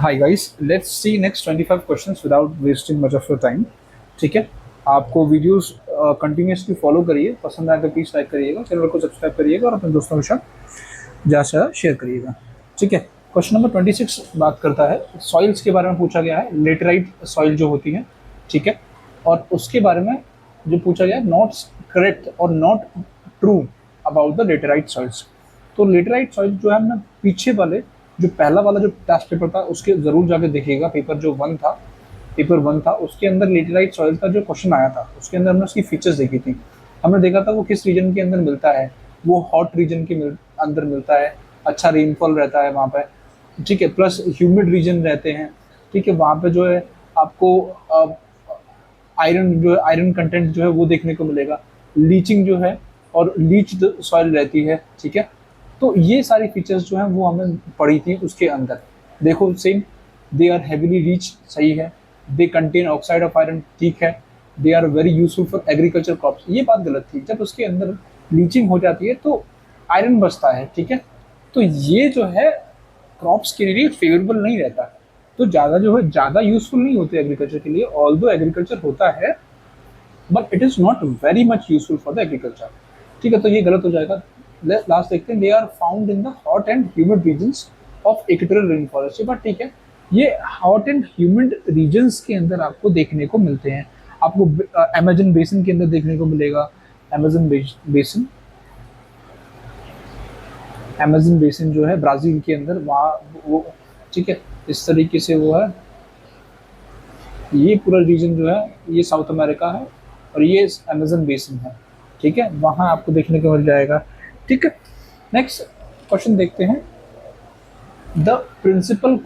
Hi guys, let's see next 25 questions without wasting much of your time. ठीक है, आपको videos continuously follow करिए, पसंद आए तो प्लीज लाइक करिएगा, चैनल को सब्सक्राइब करिएगा और अपने दोस्तों के साथ ज़्यादा से ज़्यादा शेयर करिएगा। ठीक है, क्वेश्चन नंबर 26 बात करता है सॉइल्स के बारे में। पूछा गया है लेटराइट सॉइल जो होती है, ठीक है, और उसके बारे में जो पूछा गया है नॉट करेक्ट और not true about the laterite soils. तो लेटराइट सॉइल जो है हमने पीछे वाले जो पहला वाला जो टेस्ट पेपर था उसके जरूर जाके देखिएगा। पेपर वन था, उसके अंदर लेटेराइट सॉइल का जो क्वेश्चन आया था उसके अंदर हमने उसकी फीचर्स देखी थी। हमने देखा था वो किस रीजन के अंदर मिलता है, वो हॉट रीजन के अंदर मिलता है, अच्छा रेनफॉल रहता है वहाँ पे, ठीक है, प्लस ह्यूमिड रीजन रहते हैं। ठीक है, वहाँ पे जो है आपको आयरन कंटेंट जो है वो देखने को मिलेगा, लीचिंग जो है और लीच्ड सॉइल रहती है। ठीक है, तो ये सारी फीचर्स जो हैं वो हमें पड़ी थी उसके अंदर। देखो same, they are heavily rich, सही है, they contain oxide of iron, ठीक है, they are very useful for agriculture crops, ये बात गलत थी। जब उसके अंदर लीचिंग हो जाती है तो आयरन बचता है, ठीक है, तो ये जो है क्रॉप्स के लिए फेवरेबल नहीं रहता। तो ज़्यादा जो है ज़्यादा यूजफुल नहीं होते एग्रीकल्चर के लिए, ऑल दो एग्रीकल्चर होता है but it is not very much useful for the agriculture. ठीक है, तो ये गलत हो जाएगा। लास्ट देखते हैं, they are found in the hot and humid regions of equatorial rain forest. But ठीक है, ये हॉट एंड ह्यूमिड रीजन्स के अंदर आपको देखने को मिलते हैं। आपको अमेजन बेसिन के अंदर देखने को मिलेगा। अमेजन बेसिन अमेजन बेसिन जो है ब्राज़ील के अंदर, वहाँ वो, ठीक है, इस तरीके से वो है। ये पूरा रीजन जो है ये साउथ अमेरिका है और ये अमेजन बेसिन है। ठीक है, वहाँ आपको देखने को मिल जाएगा। ठीक है, नेक्स्ट क्वेश्चन देखते हैं। द प्रिंसिपल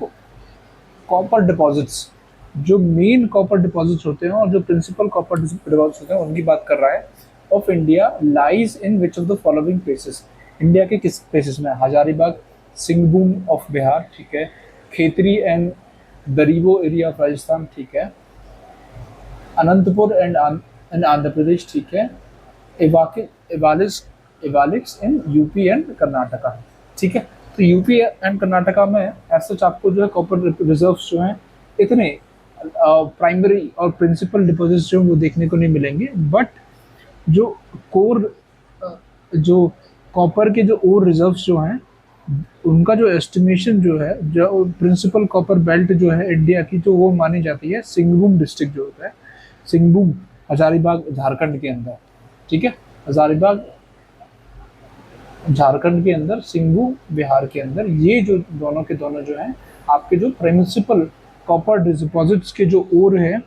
कॉपर डिपॉजिट्स, जो मेन कॉपर डिपॉजिट्स होते हैं और जो प्रिंसिपल कॉपर डिपॉजिट्स होते हैं उनकी बात कर रहा है, of India lies in which of the following places. India के किस प्लेसेस में? हजारीबाग, सिंहभूम ऑफ बिहार, ठीक है, Khetri and Dariba area of Rajasthan, ठीक है, अनंतपुर एंड आंध्र प्रदेश, ठीक है, एवालिस एवालिक्स इन यूपी एंड कर्नाटका। ठीक है, तो यूपी एंड कर्नाटका में ऐसा आपको जो है कॉपर रिजर्व्स जो हैं इतने प्राइमरी और प्रिंसिपल डिपॉजिट्स जो वो देखने को नहीं मिलेंगे। बट जो कोर जो कॉपर के जो ओर रिजर्व्स जो हैं उनका जो एस्टिमेशन जो है, जो प्रिंसिपल कॉपर बेल्ट जो है इंडिया की, जो वो मानी जाती है सिंहभूम डिस्ट्रिक्ट जो होता है, सिंहभूम हजारीबाग झारखंड के अंदर। ठीक है, हजारीबाग झारखंड के अंदर, सिंहभूम बिहार के अंदर, ये जो दोनों के दोनों जो हैं आपके जो प्रिंसिपल कॉपर डिपॉजिट्स के जो ओर है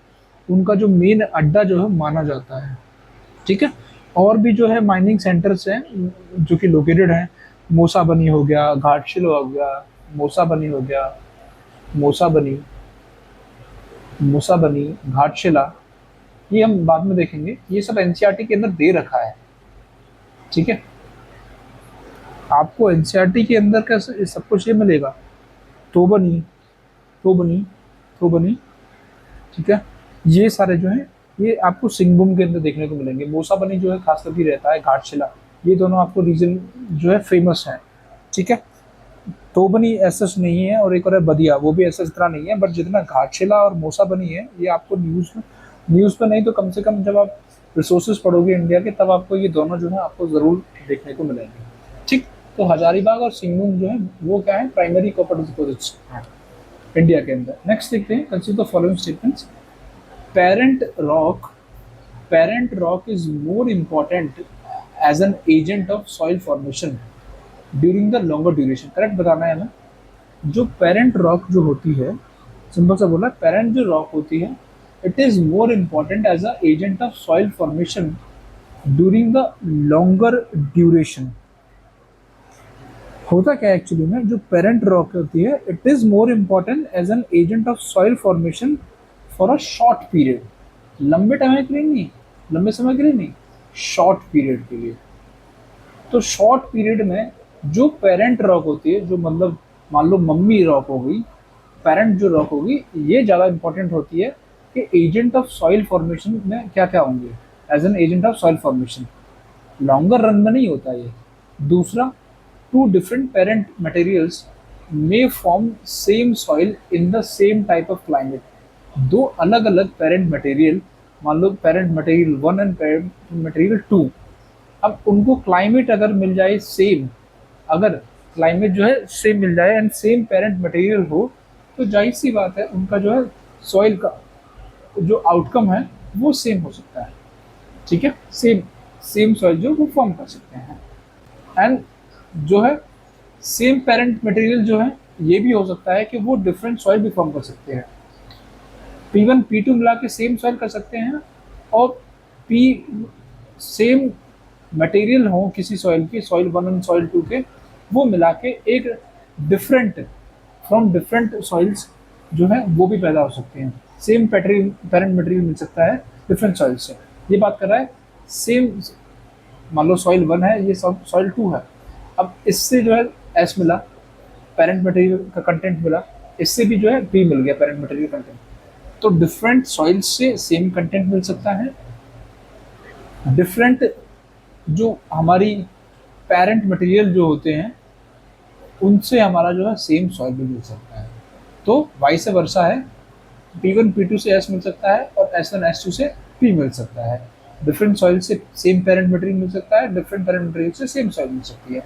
उनका जो मेन अड्डा जो है माना जाता है। ठीक है, और भी जो है माइनिंग सेंटर्स हैं जो कि लोकेटेड हैं। मूसा बनी हो गया, घाटशिला हो गया, मूसा बनी हो गया, मूसा बनी मूसा बनी घाटशिला, ये हम बाद में देखेंगे। ये सब एनसीईआरटी के अंदर दे रखा है। ठीक है, आपको एनसीईआरटी के अंदर का सब कुछ ये मिलेगा। तो बनी तो बनी तो बनी, ठीक है, ये सारे जो हैं ये आपको सिंहभूम के अंदर देखने को मिलेंगे। मूसा बनी जो है खास करके रहता है, घाटशिला, ये दोनों आपको रीजन जो है फेमस है। ठीक है, तोबनी एसएस नहीं है और एक और है बदिया, वो भी एसएस तरह नहीं है, बट जितना घाटशिला और मूसा बनी है ये आपको न्यूज़ पे नहीं तो कम से कम जब आप रिसोर्सेज पढ़ोगे इंडिया के तब आपको ये दोनों जो है आपको ज़रूर देखने को मिलेंगे। ठीक, तो हजारीबाग और सिंहभूम जो है वो क्या है, प्राइमरी कॉपर डिपॉजिट्स हैं इंडिया के अंदर। नेक्स्ट देखते हैं, consider the following statements. Parent rock parent rock is more important as an agent of soil formation during the longer duration. Correct बताना है हमें। जो पेरेंट रॉक जो होती है, सिंपल सा बोला, पेरेंट जो रॉक होती है it is more important as a agent of soil formation during the longer duration. होता क्या है एक्चुअली में, जो पेरेंट रॉक होती है it is more important as an agent of soil formation for a short period. लंबे time के लिए नहीं, लंबे समय के लिए नहीं, शॉर्ट पीरियड के लिए। तो शॉर्ट पीरियड में जो पेरेंट रॉक होती है, जो मतलब मान लो मम्मी रॉक हो गई, पेरेंट जो रॉक होगी, ये ज़्यादा इंपॉर्टेंट होती है कि एजेंट ऑफ सॉइल फॉर्मेशन में क्या क्या होंगे, as an agent of soil formation. Longer run में नहीं होता ये। दूसरा, two different parent materials may form same soil in the same type of climate. दो अलग अलग पेरेंट मटेरियल, मान लो parent material 1 and parent material 2, अब उनको क्लाइमेट अगर मिल जाए सेम, अगर क्लाइमेट जो है सेम मिल जाए एंड सेम पेरेंट मटेरियल हो, तो जाहिर सी बात है उनका जो है सॉइल का जो आउटकम है वो सेम हो सकता है। ठीक है, सेम सेम सॉइल जो वो फॉर्म कर सकते हैं। एंड जो है सेम पेरेंट मटेरियल जो है ये भी हो सकता है कि वो डिफरेंट सॉइल भी फॉर्म कर सकते हैं। P1 P2 मिला के सेम सॉइल कर सकते हैं, और पी सेम मटेरियल हो किसी सॉइल के, सॉइल 1 एंड सॉइल 2 के, वो मिला के एक डिफरेंट फ्रॉम डिफरेंट सॉइल्स जो है वो भी पैदा हो सकते हैं। सेम पेरेंट मटेरियल मिल सकता है डिफरेंट सॉइल से। ये बात कर रहा है सेम, मान लो सॉइल 1 है, ये सॉइल 2 है, अब इससे जो है एस मिला, पेरेंट मटेरियल का कंटेंट मिला, इससे भी जो है बी मिल गया पेरेंट मटेरियल कंटेंट। तो डिफरेंट सॉइल से सेम कंटेंट मिल सकता है, डिफरेंट जो हमारी पेरेंट मटेरियल जो होते हैं उनसे हमारा जो है सेम सॉइल भी मिल सकता है। तो वाइस वर्सा है, P1 P2 से S मिल सकता है और S1 S2 से P मिल सकता है। डिफरेंट सॉइल से सेम पेरेंट मटेरियल मिल सकता है, डिफरेंट पेरेंट मटेरियल से सेम सॉइल मिल सकती है।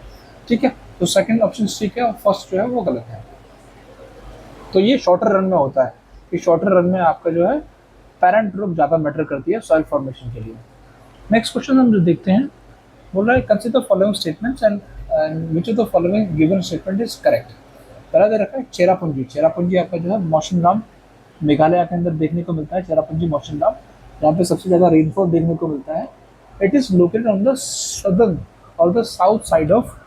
ठीक है, तो सेकंड ऑप्शन ठीक है और फर्स्ट जो है वो गलत है। तो ये शॉर्टर रन में होता है कि शॉर्टर रन में आपका जो है पेरेंट ग्रुप ज़्यादा मैटर करती है सॉइल फॉर्मेशन के लिए। नेक्स्ट क्वेश्चन हम जो देखते हैं, बोल रहा है consider the following statements and which of the following given statement is correct. पहला दे रखा है चेरापूंजी। चेरापूंजी आपका जो है मौसमनाम मेघालय के अंदर देखने को मिलता है। चेरापूंजी मौसमनाम, यहाँ पे सबसे ज़्यादा रेनफॉल देखने को मिलता है। It is located on the southern और the south side of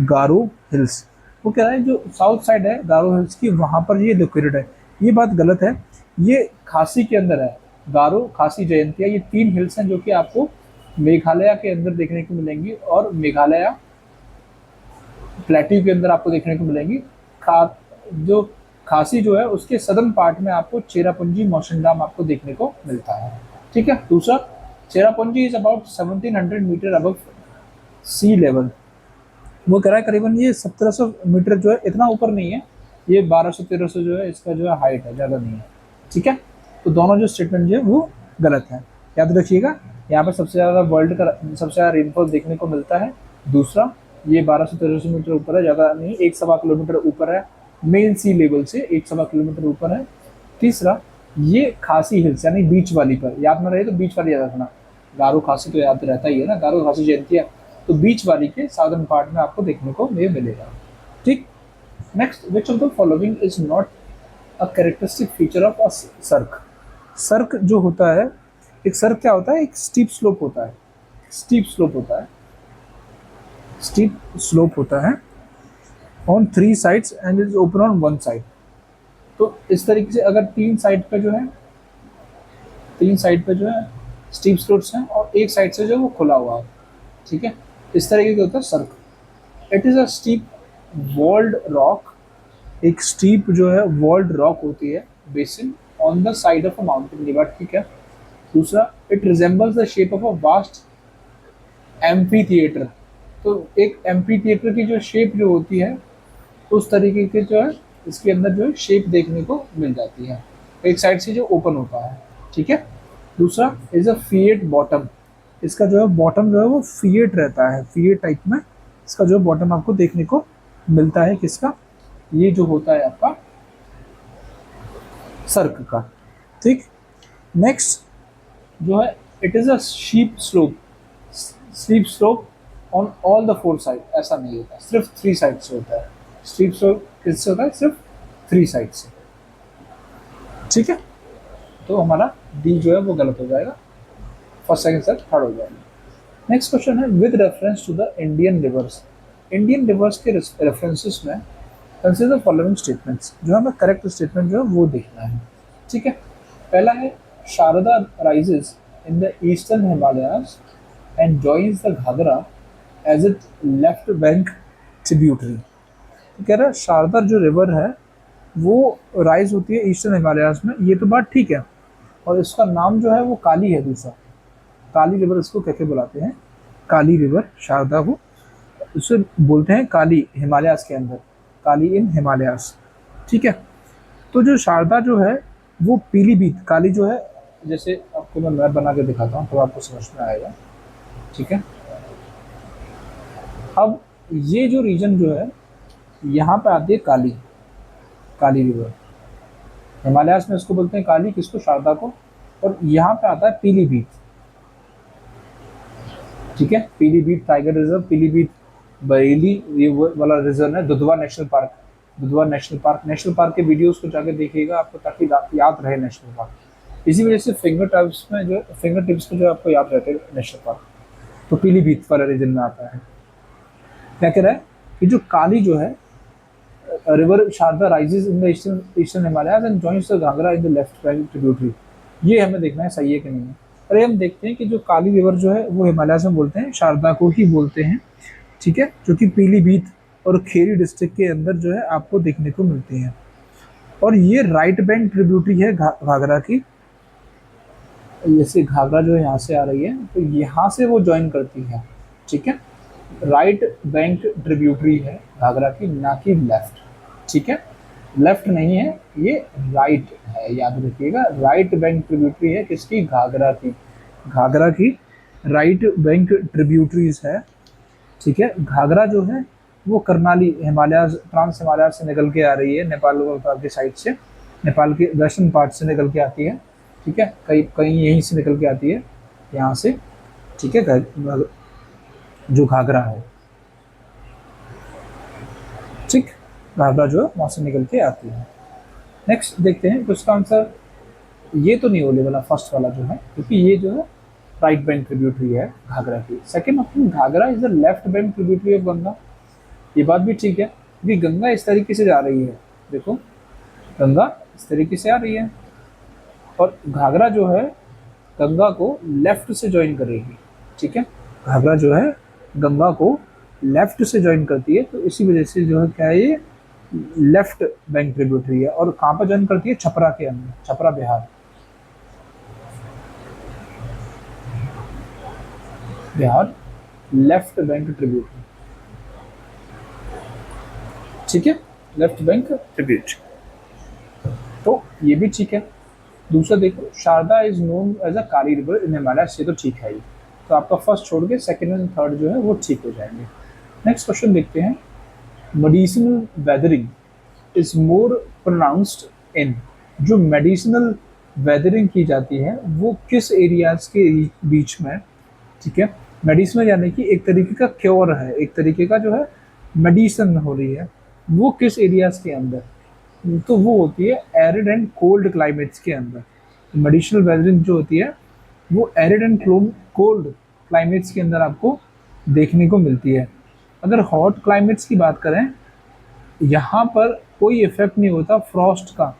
Garo hills. वो कह रहा है जो साउथ साइड है गारो हिल्स की, वहाँ पर ये लोकेटेड है। ये बात गलत है, ये खासी के अंदर है। गारो, खासी, जयंतिया, ये 3 हिल्स हैं जो कि आपको मेघालय के अंदर देखने को मिलेंगी, और मेघालय प्लेट्यू के अंदर आपको देखने को मिलेंगी। जो खासी जो है उसके सदर्न पार्ट में आपको चेरापूंजी मौसमनाम आपको देखने को मिलता है। ठीक है, दूसरा Cherrapunji is about 1700 metre above sea level. वो कह रहा है करीबन ये 1700 मीटर जो है, इतना ऊपर नहीं है, ये 1200-1300 जो है इसका जो है हाइट है, ज़्यादा नहीं है। ठीक है, तो दोनों जो स्टेटमेंट जो है वो गलत है, याद रखिएगा। यहाँ पर सबसे ज़्यादा वर्ल्ड का सबसे ज़्यादा रेनफॉल देखने को मिलता है। दूसरा, ये 1200-1300 मीटर ऊपर है, ज़्यादा नहीं, 1 सवा किलोमीटर ऊपर है मेन सी लेवल से, 1 सवा किलोमीटर ऊपर है। तीसरा, ये खासी हिल्स यानी बीच वाली पर, याद में रहे तो बीच वाली याद रखना। गारो खासी तो याद रहता ही है ना, गारो खासी जयंतिया, तो बीच वाली के साउदर्न पार्ट में आपको देखने को ये मिलेगा। ठीक, next, which of the following is not a characteristic feature of a cirque. Cirque जो होता है, एक सर्क क्या होता है, एक स्टीप स्लोप होता है। स्टीप स्लोप होता है, स्टीप स्लोप होता है on 3 sides and is open on 1 side. तो इस तरीके से अगर 3 साइड पे जो है, 3 साइड पे जो है स्टीप स्लोप्स हैं और एक साइड से जो वो खुला हुआ है। ठीक है, इस तरीके का होता है cirque. It is a steep walled rock, एक स्टीप जो है वॉल्ड रॉक होती है basin on the side of a mountain. ये बात ठीक है। दूसरा, it resembles the shape of a vast amphitheatre. तो एक एम्फी थिएटर की जो शेप जो होती है उस तरीके के जो है इसके अंदर जो है शेप देखने को मिल जाती है, एक साइड से जो ओपन होता है। ठीक है। दूसरा इज अ फिएट बॉटम, इसका जो है बॉटम जो है वो फिएट रहता है, फिएट टाइप में इसका जो बॉटम आपको देखने को मिलता है। किसका? ये जो होता है आपका सर्क का। ठीक। नेक्स्ट जो है it is a steep slope, steep slope on all the 4 side. ऐसा नहीं होता, सिर्फ 3 साइड से होता है। स्टीप स्लोप किससे होता है? सिर्फ 3 साइड से। ठीक है, तो हमारा डी जो है वो गलत हो जाएगा, फर्स्ट सेकंड थर्ड थर्ड हो जाएगा। नेक्स्ट क्वेश्चन है with reference to the Indian rivers. Indian rivers के रेफरेंसेस में कंसीडर फॉलोइंग स्टेटमेंट्स, जो हमें करेक्ट स्टेटमेंट जो है वो देखना है। ठीक है, पहला है Sharda rises in the eastern Himalayas and joins the Ghaghara as it left bank tributary. तो कह रहा है शारदा जो रिवर है वो राइज होती है ईस्टर्न हिमालयाज में, ये तो बात ठीक है। और इसका नाम जो है वो काली है, दूसरा काली रिवर इसको कहके बुलाते हैं, काली रिवर शारदा को इसे बोलते हैं काली हिमालयाज के अंदर। काली इन हिमालयास। ठीक है, तो जो शारदा जो है वो पीलीभीत काली जो है, जैसे आपको मैं मैप बना के दिखाता हूँ तो आपको समझ में आएगा। ठीक है, अब ये जो रीजन जो है यहाँ पे आती है काली, काली रिवर, हिमालयास में इसको बोलते हैं काली, किसको, शारदा को। और यहाँ पे आता है पीलीभीत। ठीक है, पीलीभीत टाइगर रिजर्व, पीलीभीत बरेली ये वाला रिजर्व है। Dudhwa national park, Dudhwa national park के वीडियोस को जाके देखिएगा आपको, ताकि याद रहे नेशनल पार्क। इसी वजह से फिंगर टिप्स में जो आपको याद रहते हैं नेशनल पार्क। तो पीलीभीत वाला रीजन में आता है। क्या कह रहा है कि जो काली जो है river Sharda rises in the eastern Himalayas and joins the Ghaghara in the left bank tributary. ये हमें देखना है सही है कि नहीं है। अरे हम देखते हैं कि जो काली रिवर जो है वो हिमालयाज में बोलते हैं, शारदा को ही बोलते हैं। ठीक है, जो कि पीलीभीत और खेरी डिस्ट्रिक्ट के अंदर जो है आपको देखने को मिलती है। और ये राइट बैंक ट्रिब्यूटरी है घाघरा की। जैसे घाघरा जो है यहाँ से आ रही है तो यहाँ से वो ज्वाइन करती है। ठीक है, राइट बैंक ट्रिब्यूटरी है घाघरा की, ना कि लेफ्ट। ठीक है, लेफ्ट नहीं है, ये राइट है, याद रखिएगा। राइट बैंक ट्रिब्यूटरी है किसकी, घाघरा की, घाघरा की राइट बैंक ट्रिब्यूटरीज है। ठीक है, घाघरा जो है वो करनाली हिमालयाज, ट्रांस हिमालयाज से निकल के आ रही है, नेपाल के साइड से, नेपाल के वेस्टर्न पार्ट से निकल के आती है। ठीक है, कहीं कहीं यहीं से निकल के आती है, यहाँ से। ठीक है, जो घाघरा है, ठीक, घाघरा जो है वहाँ से निकल के आती है। नेक्स्ट देखते हैं, तो इसका आंसर ये तो नहीं होने वाला फर्स्ट वाला जो है, क्योंकि ये जो है राइट बैंक ट्रिब्यूटरी है घाघरा की। Second option, Ghaghara is the left bank tributary of Ganga. ये बात भी ठीक है, क्योंकि गंगा इस तरीके से जा रही है, देखो गंगा इस तरीके से आ रही है, और घाघरा जो है गंगा को लेफ्ट से ज्वाइन करेगी। ठीक है, घाघरा जो है गंगा को लेफ्ट से ज्वाइन करती है, तो इसी वजह से जो है क्या है, ये लेफ्ट बैंक ट्रिब्यूटरी है। और कहाँ पर ज्वाइन करती है, छपरा के अंदर, Chhapra Bihar, Bihar left bank tributary. ठीक है, लेफ्ट बैंक ट्रिब्यूटरी, तो ये भी ठीक है। दूसरा देखो, Sharda is known as a Kali river in Himalaya, ये तो ठीक है। तो आपका फर्स्ट छोड़ के सेकंड एंड थर्ड जो है वो ठीक हो जाएंगे। नेक्स्ट क्वेश्चन देखते हैं, medicinal weathering is more pronounced in. जो मेडिसिनल वेदरिंग की जाती है वो किस एरियाज के बीच में। ठीक है, मेडिसिनल यानी कि एक तरीके का क्योर है, एक तरीके का जो है मेडिसिन हो रही है, वो किस एरियाज के अंदर, तो वो होती है एरिड एंड कोल्ड क्लाइमेट्स के अंदर। मेडिसिनल वेदरिंग जो होती है वो एरिड एंड कोल्ड क्लाइमेट्स के अंदर आपको देखने को मिलती है। अगर हॉट क्लाइमेट्स की बात करें, यहाँ पर कोई इफेक्ट नहीं होता फ्रॉस्ट का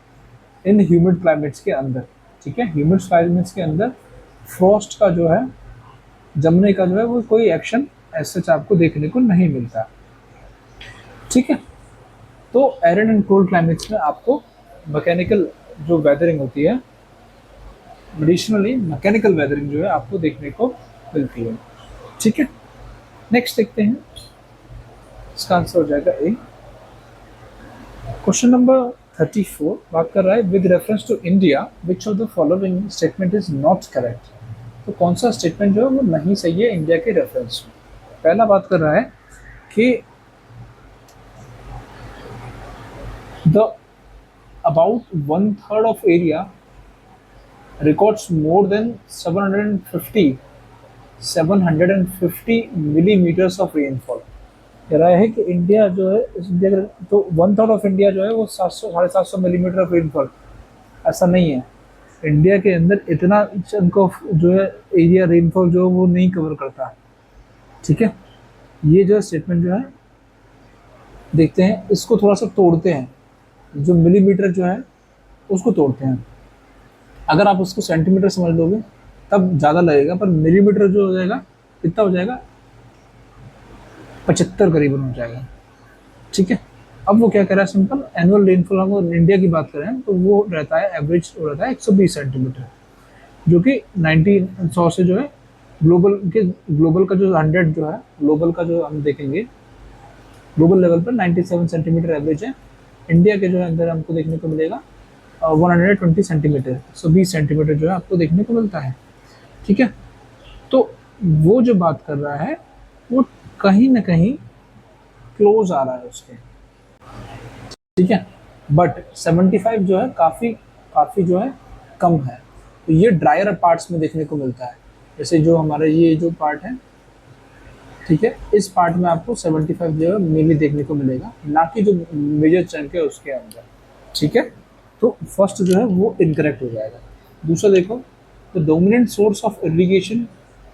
इन ह्यूमिड क्लाइमेट्स के अंदर। ठीक है, ह्यूमिड क्लाइमेट्स के अंदर फ्रॉस्ट का जो है, जमने का जो है, वो कोई एक्शन ऐसे आपको देखने को नहीं मिलता। ठीक है, तो एरिड एंड कोल्ड क्लाइमेट्स में आपको मैकेनिकल जो वेदरिंग होती है, एडिशनली मैकेनिकल वेदरिंग जो है आपको देखने को मिलती है। ठीक है, नेक्स्ट देखते हैं, इसका आंसर हो जाएगा ए। क्वेश्चन नंबर 34 बात कर रहा है, with reference to India which of the following statement is not correct. तो कौन सा स्टेटमेंट जो है वो नहीं सही है इंडिया के रेफरेंस में। पहला बात कर रहा है कि the about 1/3 of area records more than 750 millimeters of rainfall। कह रहा है कि इंडिया जो है, इंडिया तो 1/3 ऑफ इंडिया जो है वो 700-750 मिलीमीटर ऑफ रेनफॉल, ऐसा नहीं है। इंडिया के अंदर इतना चंक ऑफ जो है एरिया रेनफॉल जो है वो नहीं कवर करता। ठीक है, ये जो स्टेटमेंट जो है, देखते हैं इसको थोड़ा सा तोड़ते हैं, जो मिलीमीटर जो है उसको तोड़ते हैं। अगर आप उसको सेंटीमीटर समझ लोगे तब ज़्यादा लगेगा, पर मिलीमीटर जो हो जाएगा कितना हो जाएगा, 75 करीबन हो जाएगा। ठीक है, अब वो क्या कह रहा है, सिंपल एनुअल रेनफॉल हम इंडिया की बात करें तो वो रहता है, एवरेज रहता है 120 सेंटीमीटर, जो कि 100 से जो है ग्लोबल का जो 100 जो है, ग्लोबल का जो हम देखेंगे ग्लोबल लेवल पर 97 सेंटीमीटर एवरेज है। इंडिया के जो है अंदर हमको देखने को मिलेगा 120 सेंटीमीटर, 120 सेंटीमीटर जो है आपको देखने को मिलता है। ठीक है, तो वो जो बात कर रहा है वो कहीं ना कहीं क्लोज आ रहा है उसके। ठीक है, बट 75 जो है काफ़ी काफ़ी जो है कम है। तो ये ड्रायर पार्ट्स में देखने को मिलता है, जैसे जो हमारा ये जो पार्ट है, ठीक है, इस पार्ट में आपको 75 जो है मेनली देखने को मिलेगा, ना कि जो मेजर चंक है उसके अंदर। ठीक है, तो फर्स्ट जो है वो इनकरेक्ट हो जाएगा। दूसरा देखो, the dominant source of irrigation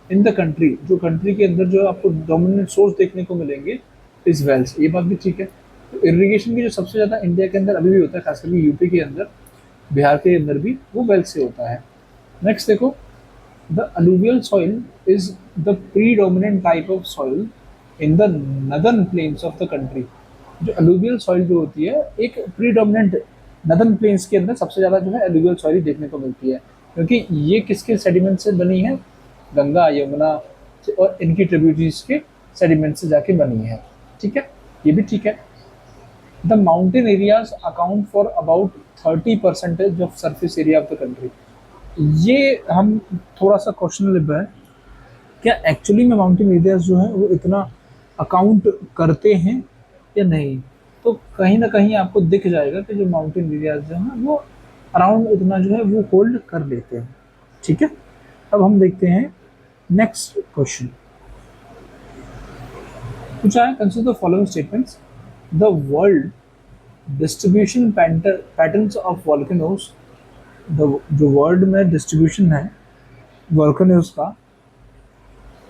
in the country, जो कंट्री के अंदर जो आपको डोमिनेंट सोर्स देखने को मिलेंगे इस वेल्स, ये बात भी ठीक है। तो इरिगेशन की जो सबसे ज़्यादा इंडिया के अंदर अभी भी होता है, खासकर यूपी के अंदर, बिहार के अंदर भी, वो वेल्स से होता है। नेक्स्ट देखो, the alluvial soil is the predominant type of soil in the northern plains of the country। जो alluvial soil जो होती है, एक predominant northern plains के अंदर सबसे ज़्यादा जो है alluvial soil देखने को मिलती है, क्योंकि ये किसके सेडिमेंट से बनी है, गंगा यमुना और इनकी ट्रिब्यूटरीज के सेडिमेंट से जाके बनी है। ठीक है, ये भी ठीक है। The mountain areas account for about 30% of surface area of the country. ये हम थोड़ा सा क्वेश्चन है, क्या एक्चुअली में माउंटेन एरियाज जो है वो इतना अकाउंट करते हैं या नहीं। तो कहीं ना कहीं आपको दिख जाएगा कि जो माउंटेन एरियाज जो हैं वो अराउंड इतना जो है वो होल्ड कर लेते हैं। ठीक है, अब हम देखते हैं नेक्स्ट क्वेश्चन। पूछा है, consider the following statements, the world distribution patterns of volcanoes, जो वर्ल्ड में डिस्ट्रीब्यूशन है वॉल्केनोज का,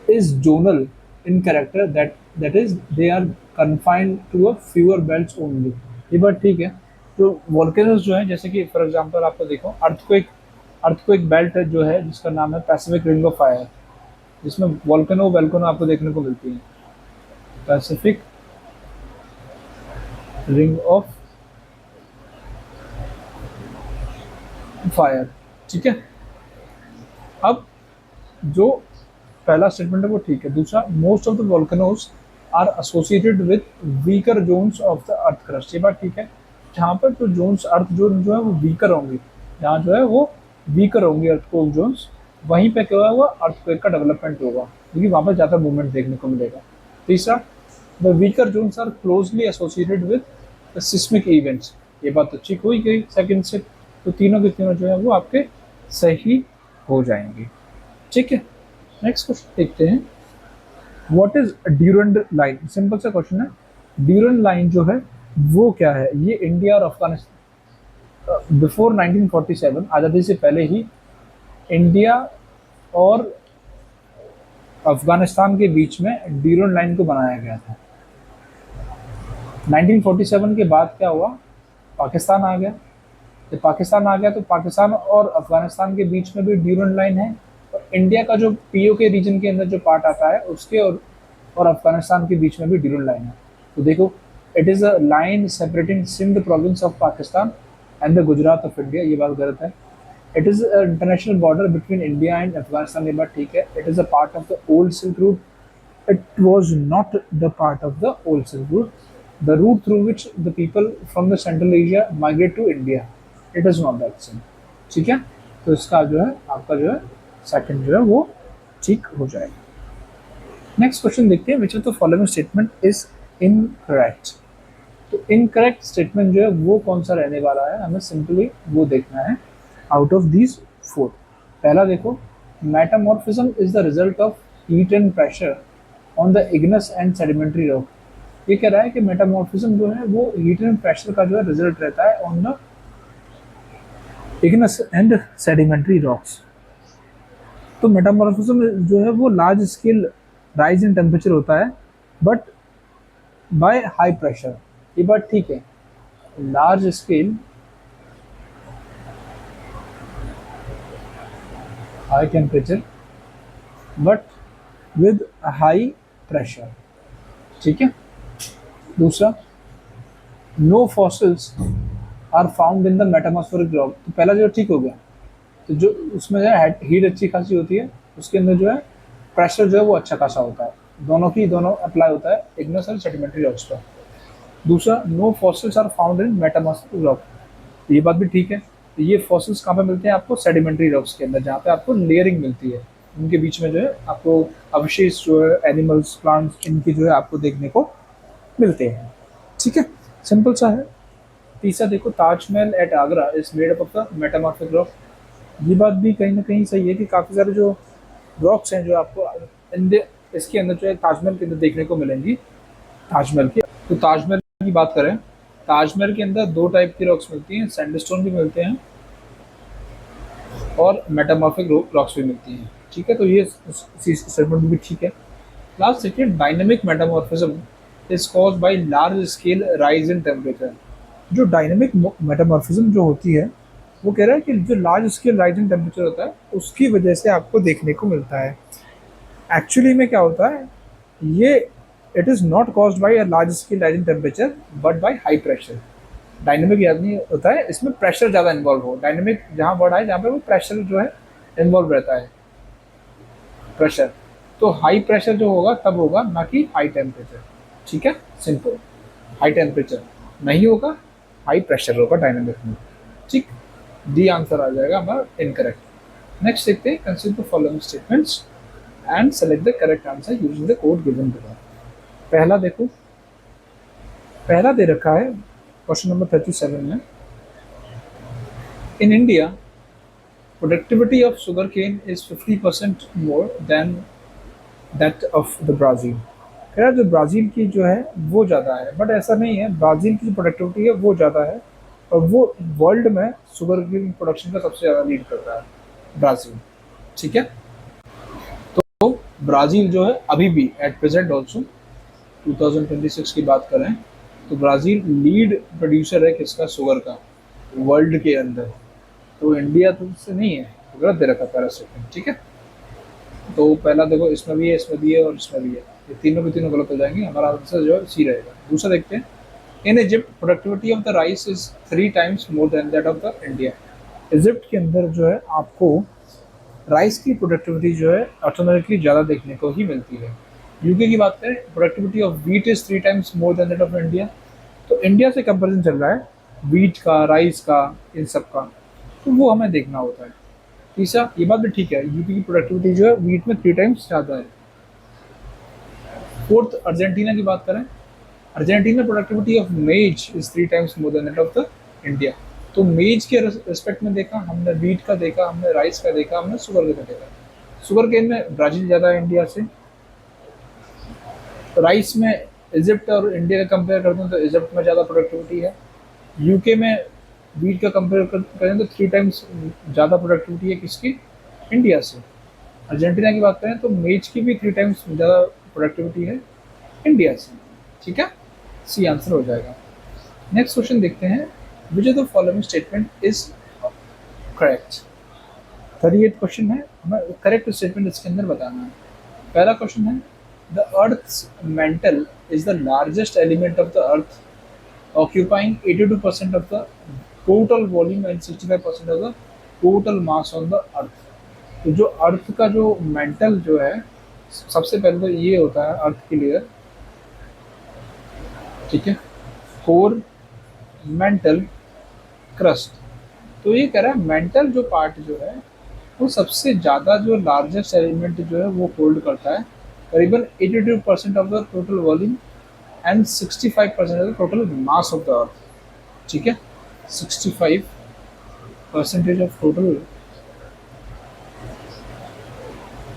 is zonal in character, that is they are confined to a fewer belts only। ये बात ठीक है। तो वॉल्केनोज जो है, जैसे कि फॉर एग्जांपल आपको देखो, अर्थक्वेक बेल्ट जो है जिसका नाम है पैसिफिक रिंग ऑफ फायर, जिसमें वॉल्केनो वेल्केनो आपको देखने को मिलती है, पैसिफिक रिंग ऑफ फायर। ठीक है, अब जो पहला स्टेटमेंट है वो ठीक है। दूसरा, most of the volcanoes are associated with weaker zones of the earth crust. ये बात ठीक है, जहाँ पर जो जोन्स अर्थ जोन जो है वो वीकर होंगे, जहाँ जो है वो वीकर होंगे अर्थक्वेक जोन्स, वहीं पे क्या हुआ अर्थक्वेक का डेवलपमेंट होगा, क्योंकि वहाँ पर ज़्यादा मूवमेंट देखने को मिलेगा। तीसरा, the weaker zones are closely associated with the seismic events. ये बात तो ठीक हो ही गई सेकेंड से, तो तीनों के तीनों जो है वो आपके सही हो जाएंगे। ठीक है, नेक्स्ट क्वेश्चन देखते हैं, what is Durand line. Simple सा क्वेश्चन है, ड्यूरेंट लाइन जो है वो क्या है। ये इंडिया और अफगानिस्तान बिफोर 1947, आज़ादी से पहले ही इंडिया और अफगानिस्तान के बीच में ड्यूरेंट लाइन को बनाया गया था। 1947 के बाद क्या हुआ, पाकिस्तान आ गया। जब पाकिस्तान आ गया तो पाकिस्तान और अफगानिस्तान के बीच में भी ड्यूरेंट लाइन है, और इंडिया का जो पीओके रीजन के अंदर जो पार्ट आता है उसके और अफगानिस्तान के बीच में भी ड्यूरेंट लाइन है। तो देखो, it is a line separating Sindh province of Pakistan and the Gujarat of India. ये बात गलत है। It is international border between India and Afghanistan. ये बात ठीक है। It is a part of the old silk route. It was not the part of the old Silk Route, the route through which the people from the Central Asia migrate to India. It is not that same। ठीक है, तो इसका जो है आपका जो है second जो है वो ठीक हो जाएगा। नेक्स्ट क्वेश्चन देखते हैं, which of the following statement is incorrect. तो इनकरेक्ट स्टेटमेंट जो है वो कौन सा रहने वाला है, हमें सिंपली वो देखना है आउट ऑफ दीज फोर। पहला देखो, metamorphism is the result of heat and pressure on the Ignis and sedimentary rock. ये कह रहा है कि मेटामॉर्फिज्म जो है वो हीट एंड प्रेशर का जो है रिजल्ट रहता है on the Ignis and sedimentary rocks. तो मेटामॉर्फिज्म जो है वो large scale rise in temperature होता है, बट बाय हाई प्रेशर। ये बात ठीक है, large scale high temperature but with high pressure. ठीक है। दूसरा, no fossils are found in the metamorphic rock. तो पहला जो ठीक हो गया, तो जो उसमें जो है हीट अच्छी खासी होती है, उसके अंदर जो है प्रेशर जो है वो अच्छा खासा होता है, दोनों अप्लाई होता है इग्नस और सेडिमेंट्री रॉक्स पर। दूसरा, no fossils are found in metamorphic rock. ये बात भी ठीक है। ये फॉसिल्स कहाँ पे मिलते हैं आपको? सेडिमेंट्री रॉक्स के अंदर, जहाँ पे आपको लेयरिंग मिलती है। उनके बीच में जो है आपको अवशेष जो है एनिमल्स, प्लांट्स, इनकी जो है आपको देखने को मिलते हैं। ठीक है, सिंपल सा है। तीसरा देखो, Taj Mahal at Agra is made up of the metamorphic rock. ये बात भी कहीं ना कहीं सही है कि काफ़ी सारे जो रॉक्स हैं जो आपको इसके अंदर जो है ताजमहल के अंदर देखने को मिलेंगी। ताजमहल की, तो ताजमहल की बात करें, ताजमहल के अंदर दो टाइप की रॉक्स मिलती हैं, सैंडस्टोन भी मिलते हैं और मेटामॉर्फिक रॉक्स भी मिलती हैं। ठीक है, तो ये सेगमेंट भी ठीक है। लास्ट देखिए, dynamic metamorphism is cause by large scale rise in temperature. जो डायनेमिक मेटामॉर्फिज्म जो होती है, वो कह रहा है कि जो large scale rise in temperature होता है उसकी वजह से आपको देखने को मिलता है। एक्चुअली में क्या होता है, ये it is not caused by a large scale rise in temperature but by high pressure. Dynamic याद नहीं होता है, इसमें प्रेशर ज़्यादा इन्वॉल्व हो। डायनेमिक जहाँ वर्ड है जहाँ पे वो प्रेशर जो है इन्वॉल्व रहता है, प्रेशर। तो हाई प्रेशर जो होगा तब होगा, ना कि हाई टेम्परेचर। ठीक है, सिंपल। हाई टेम्परेचर नहीं होगा, हाई प्रेशर होगा डायनेमिक में। ठीक, डी आंसर आ जाएगा हमारा इनकरेक्ट। नेक्स्ट देखते हैं, consider the following statements and select the correct answer using the code given below. पहला देखो, पहला दे रखा है क्वेश्चन नंबर 37 में, in India productivity of sugar cane is 50% more than that of the Brazil. कह रहा है जो ब्राज़ील की जो है वो ज़्यादा है, बट ऐसा नहीं है। ब्राज़ील की जो प्रोडक्टिविटी है वो ज़्यादा है और वो वर्ल्ड में शुगर केन प्रोडक्शन का सबसे ज़्यादा लीड करता है, ब्राज़ील। ठीक है, तो ब्राज़ील जो है अभी भी एट प्रेजेंट ऑल्सो 2026 की बात करें तो ब्राज़ील लीड प्रोड्यूसर है किसका? शुगर का, वर्ल्ड के अंदर। तो इंडिया तो उससे नहीं है, तो गलत दे रखा पहला स्टेटमेंट। ठीक है, तो पहला देखो, इसमें भी है, इसमें भी है और इसमें भी है, ये तीनों के तीनों गलत हो जाएंगे। हमारा आंसर जो है सी रहेगा। दूसरा देखते हैं, in Egypt productivity of the rice is 3 times more than that of the India. Egypt के अंदर जो है आपको राइस की प्रोडक्टिविटी जो है ऑटोमेटिकली ज़्यादा देखने को ही मिलती है। यूके की बात करें, productivity of wheat is 3 times more than that of India. तो इंडिया से कंपेरिजन चल रहा है वीट का, राइस का, इन सब का, तो वो हमें देखना होता है। तीसरा, ये बात भी ठीक है, यूपी की प्रोडक्टिविटी जो है वीट में 3 टाइम्स ज़्यादा है। फोर्थ, अर्जेंटीना की बात करें, अर्जेंटीना प्रोडक्टिविटी ऑफ मेज is 3 times more than that of the India. तो मेज के रिस्पेक्ट में देखा हमने, वीट का देखा हमने, राइस का देखा हमने, शुगर का देखा। शुगर केन में ब्राज़ील ज़्यादा है इंडिया से। राइस में इजिप्ट और इंडिया का कंपेयर करते हैं तो इजिप्ट में ज़्यादा प्रोडक्टिविटी है। यूके में वीट का कंपेयर करें तो 3 टाइम्स ज़्यादा प्रोडक्टिविटी है किसकी? इंडिया से। अर्जेंटीना की बात करें तो मेज की भी 3 टाइम्स ज़्यादा प्रोडक्टिविटी है इंडिया से। ठीक है, सी आंसर हो जाएगा। नेक्स्ट क्वेश्चन देखते हैं, which of the following statement is correct. 38 question है, हमें करेक्ट स्टेटमेंट इसके अंदर बताना है। पहला क्वेश्चन है, the अर्थ's mantle is the largest element of the earth, occupying 82% of the total volume and 65% of the total mass on the earth। तो जो अर्थ का जो मेंटल जो है, सबसे पहले तो ये होता है अर्थ की लेयर। ठीक है, कोर, मेंटल, क्रस्ट। तो ये कह रहा है मेंटल जो पार्ट जो है वो सबसे ज़्यादा जो लार्जेस्ट एलिमेंट जो है वो होल्ड करता है, करीबन 82% of the total volume and 65% of the total mass of the अर्थ। ठीक है, 65% of total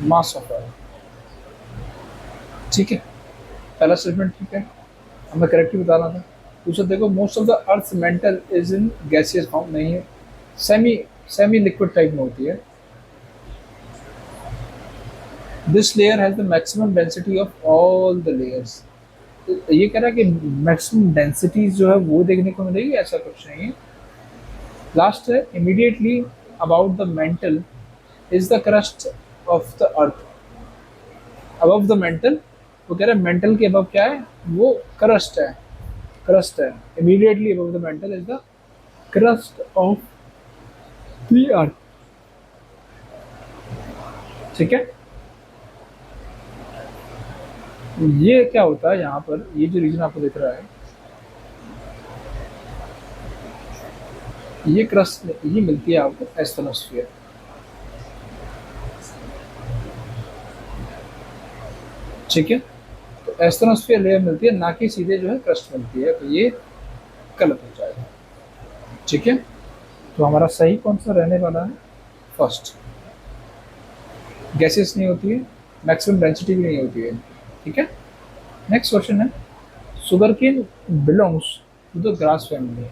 mass of earth. ठीक है, पहला स्टेटमेंट ठीक है, हमें करेक्ट ही बताना था। दूसरा देखो, most of the earth mental is in gaseous form, नहीं है, सेमी सेमी लिक्विड टाइप में होती है। This layer has the maximum density of all the layers. ये कह रहा है कि मैक्सिमम डेंसिटी जो है वो देखने को मिलेगी, ऐसा कुछ नहीं है। लास्ट है, immediately about the mental is the crust of the earth. Above the mental, वो कह रहा है मेंटल के अबव क्या है? वो क्रस्ट है, क्रस्ट है। Immediately above the mental is the crust of the अर्थ। ठीक है, ये क्या होता है यहाँ पर, ये जो रीजन आपको दिख रहा है ये क्रस्ट ये मिलती है आपको एस्थनोस्फीयर। ठीक है, तो एस्थनोस्फीयर लेयर मिलती है, ना कि सीधे जो है क्रस्ट मिलती है, तो ये गलत हो जाएगा। ठीक है, तो हमारा सही कौन सा रहने वाला है? फर्स्ट। गैसेस नहीं होती है, मैक्सिमम डेंसिटी भी नहीं होती है। ठीक है, नेक्स्ट क्वेश्चन है, sugar cane belongs to the grass family.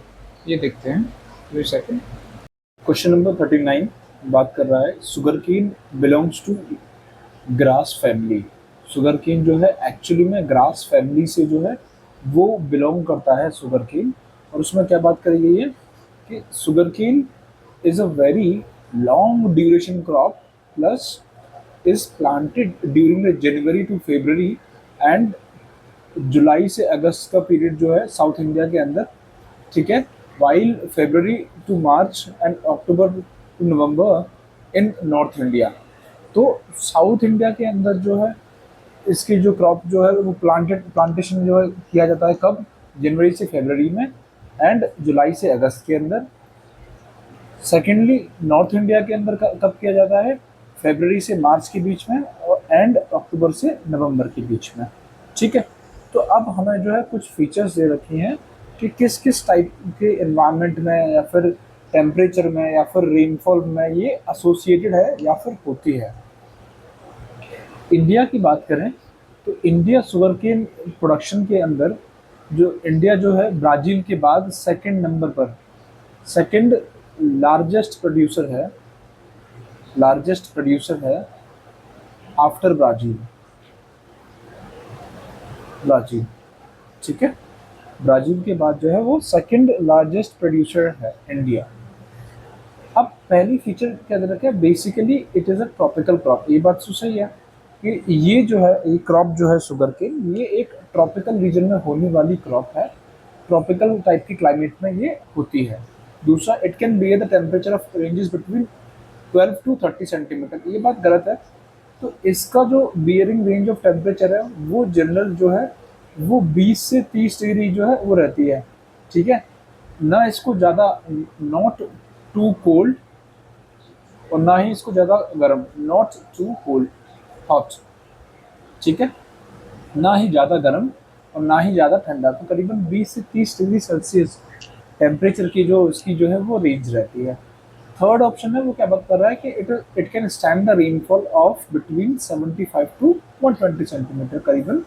ये देखते हैं, वेट सेकंड। क्वेश्चन नंबर 39 बात कर रहा है sugar cane belongs to grass family. Sugar cane जो है एक्चुअली में ग्रास फैमिली से जो है वो बिलोंग करता है शुगर केन। और उसमें क्या बात करी गई है कि sugar cane is a very long duration crop plus is planted during the January to February and July से अगस्त का पीरियड जो है साउथ इंडिया के अंदर। ठीक है, while February to March and October to November in north India. तो साउथ इंडिया के अंदर जो है इसकी जो क्रॉप जो है वो प्लांटेशन जो है किया जाता है कब? जनवरी से फरवरी में एंड जुलाई से अगस्त के अंदर। सेकेंडली नॉर्थ इंडिया के अंदर कब किया जाता है? फरवरी से मार्च के बीच में और एंड अक्टूबर से नवंबर के बीच में। ठीक है, तो अब हमें जो है कुछ फीचर्स दे रखी हैं कि किस किस टाइप के इन्वायरमेंट में या फिर टेम्परेचर में या फिर रेनफॉल में ये एसोसिएटेड है या फिर होती है। इंडिया की बात करें तो इंडिया शुगर केन प्रोडक्शन के अंदर जो इंडिया जो है ब्राज़ील के बाद सेकंड नंबर पर, सेकंड लार्जेस्ट प्रोड्यूसर है आफ्टर ब्राज़ील। ठीक है, ब्राज़ील के बाद जो है वो सेकंड लार्जेस्ट प्रोड्यूसर है इंडिया। अब पहली फीचर क्या दे रखा है? Basically it is a tropical crop. ये बात तो सही है कि ये जो है ये क्रॉप जो है शुगर केन ये एक ट्रॉपिकल रीजन में होने वाली क्रॉप है। ट्रॉपिकल टाइप की क्लाइमेट में ये होती है। दूसरा, it can bear the temperature of ranges between 12 to 30 centimetre. ये बात गलत है। तो इसका जो बियरिंग रेंज ऑफ टेम्परेचर है वो जनरल जो है वो 20 से 30 डिग्री जो है वो रहती है। ठीक है, ना इसको ज़्यादा नॉट टू कोल्ड और ना ही इसको ज़्यादा गर्म, नॉट टू कोल्ड हॉट। ठीक है, ना ही ज़्यादा गर्म और ना ही ज़्यादा ठंडा। तो करीबन 20 से 30 डिग्री सेल्सियस टेम्परेचर की जो इसकी जो है वो रेंज रहती है। थर्ड ऑप्शन है वो क्या बात कर रहा है कि it can stand the rainfall of between 75 to 120 centimetre. करीबन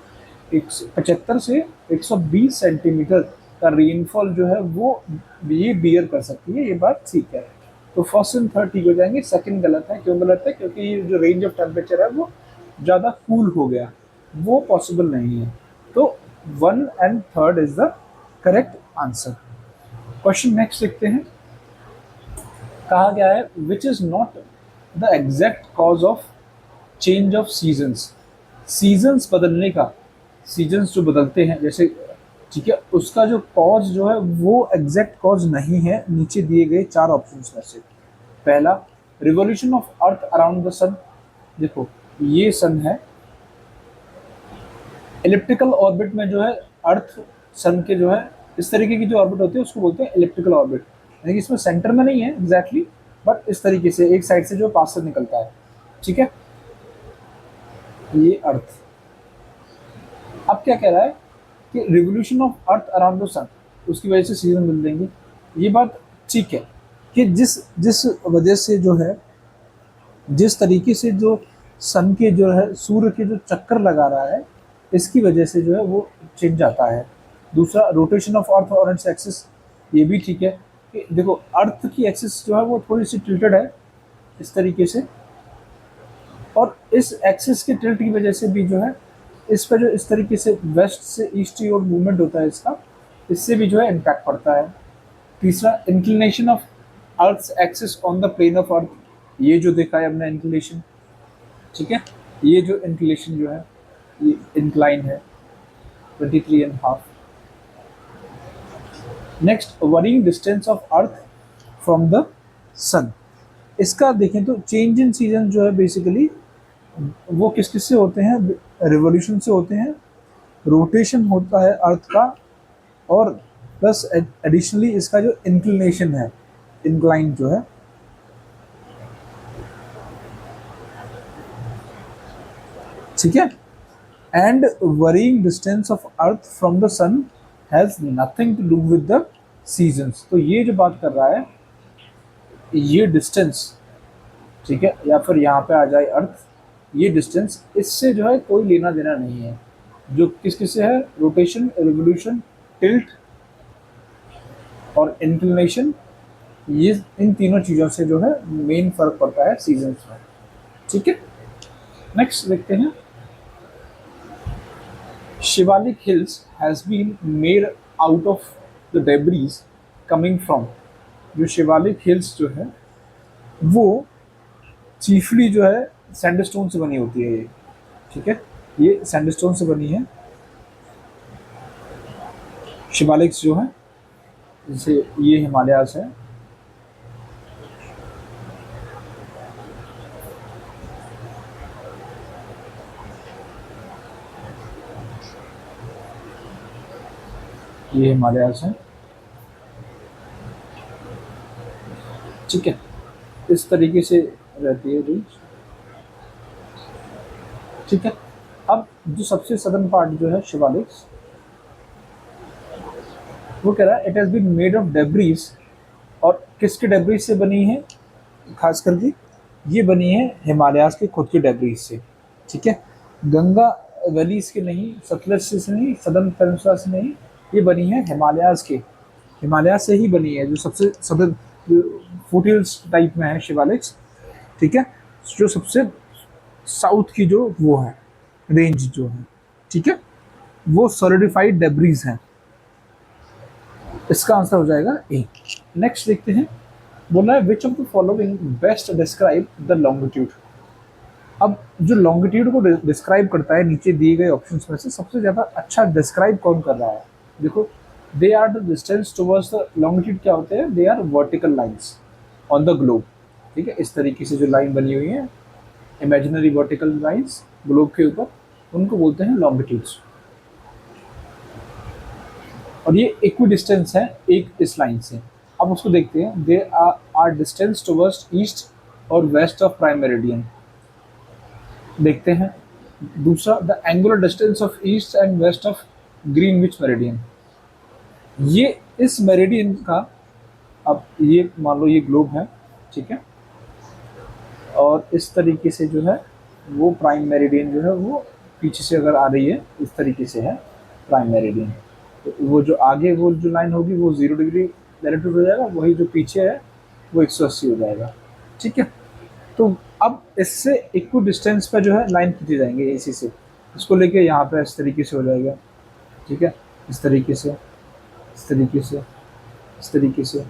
75 से 120 सेंटीमीटर का रेनफॉल जो है वो ये बियर कर सकती है। ये बात ठीक है। तो फर्स्ट एंड थर्ड ठीक हो जाएंगे, सेकंड गलत है। क्यों गलत है? क्योंकि ये जो रेंज ऑफ टेम्परेचर है वो ज़्यादा कूल हो गया, वो पॉसिबल नहीं है। तो 1 and third is the correct answer. Question next देखते हैं। कहा गया है which is not the exact cause of change of seasons. Seasons बदलने का, सीजन्स जो बदलते हैं जैसे, ठीक है, उसका जो कॉज जो है वो एग्जैक्ट कॉज नहीं है नीचे दिए गए 4 ऑप्शंस में से। पहला, revolution of earth around the sun. देखो ये सन है, इलिप्टिकल ऑर्बिट में जो है अर्थ सन के जो है इस तरीके की जो ऑर्बिट होती है उसको बोलते हैं इलिप्टिकल ऑर्बिट। यानी कि इसमें सेंटर में नहीं है एग्जैक्टली, बट इस तरीके से एक साइड से जो पास से निकलता है। ठीक है, ये अर्थ। अब क्या कह रहा है कि revolution of earth around the sun, उसकी वजह से सीजन मिल देंगे। ये बात ठीक है कि जिस जिस वजह से जो है, जिस तरीके से जो सन के जो है सूर्य के जो चक्कर लगा रहा है इसकी वजह से जो है वो चेंज आता है। दूसरा, रोटेशन ऑफ अर्थ और इट्स एक्सिस, ये भी ठीक है कि देखो अर्थ की एक्सिस जो है वो थोड़ी सी टिल्टेड है इस तरीके से, और इस एक्सिस के टिल्ट की वजह से भी जो है इस पर जो इस तरीके से वेस्ट से ईस्ट की ओर मूवमेंट होता है इसका, इससे भी जो है इम्पैक्ट पड़ता है। तीसरा, inclination of earth's axis on the plane of earth, ये जो देखा है हमने इंक्लिनेशन। ठीक है, ये जो इंक्लिनेशन जो है ये इंक्लाइन है 23.5। Next, varying distance of earth from the sun. इसका देखें तो चेंज इन सीजन जो है बेसिकली वो किस किस से होते हैं? रिवोल्यूशन से होते हैं, रोटेशन होता है अर्थ का, और प्लस एडिशनली इसका जो इंक्लिनेशन है इंक्लाइन जो है, ठीक है। And varying distance of earth from the sun has nothing to do with the seasons. तो ये जो बात कर रहा है, ये डिस्टेंस, ठीक है, या फिर यहाँ पे आ जाए अर्थ, ये डिस्टेंस, इससे जो है कोई लेना देना नहीं है। जो किस किस से है, रोटेशन, रिवोल्यूशन, टिल्ट और इंक्लिनेशन, ये इन तीनों चीज़ों से जो है मेन फर्क पड़ता है सीजन्स में, ठीक है। नेक्स्ट देखते हैं, Shivalik hills has been made out of the debris coming from. जो शिवालिक हिल्स जो है वो चीफली जो है सैंडस्टोन से बनी होती है ये, ठीक है, ये सैंडस्टोन से बनी है शिवालिक्स जो है, जैसे ये हिमालयास है, ये हिमालयास है, ठीक है, इस तरीके से रहती है रेंज, ठीक है। अब जो सबसे सदर्न पार्ट जो है शिवालिक्स, वो कह रहा है it has been made of debris, और किसके डेब्रीज से बनी है, खास करके ये बनी है हिमालयास के खुद के डेब्रीज से, ठीक है। गंगा वैलीज के नहीं, सतलज से नहीं, सदर्न पेनिनसुला से नहीं, ये बनी है हिमालयास के, हिमालय से ही बनी है, जो सबसे सदर्न फुटहिल्स टाइप में है शिवालिक्स, ठीक है, जो सबसे साउथ की जो वो है रेंज जो है, ठीक है, वो सॉलिडिफाइड डेब्रीज हैं। इसका आंसर हो जाएगा ए। नेक्स्ट देखते हैं, बोला है which of the following best describe the longitude. अब जो लॉन्गिट्यूड को डिस्क्राइब करता है नीचे दिए गए ऑप्शंस में से सबसे ज़्यादा अच्छा डिस्क्राइब कौन कर रहा है, देखो, they are the distance towards the longitude, क्या होते हैं, they are vertical lines on the globe, ठीक है, इस तरीके से जो लाइन बनी हुई है इमेजिनरी वर्टिकल लाइंस ग्लोब के ऊपर, उनको बोलते हैं लॉन्गिट्यूड्स। और ये इक्वी डिस्टेंस है एक इस लाइन से। अब उसको देखते हैं, they are distance towards east और वेस्ट ऑफ प्राइम मेरिडियन। देखते हैं दूसरा, the angular distance of east and west of Greenwich meridian. ये इस मेरिडियन का, अब ये मान लो ये ग्लोब है, ठीक है, और इस तरीके से जो है वो प्राइम मेरिडियन जो है वो पीछे से अगर आ रही है, इस तरीके से है प्राइम मेरिडियन, तो वो जो आगे वो जो लाइन होगी वो 0 डिग्री लैटिट्यूड हो जाएगा, वही जो पीछे है वो 180 हो जाएगा, ठीक है। तो अब इससे इक्वी डिस्टेंस पे जो है लाइन खींची जाएंगे इसी से, इसको लेके यहाँ पे इस तरीके से हो जाएगा, ठीक है, इस तरीके से, इस तरीके से, इस तरीके से,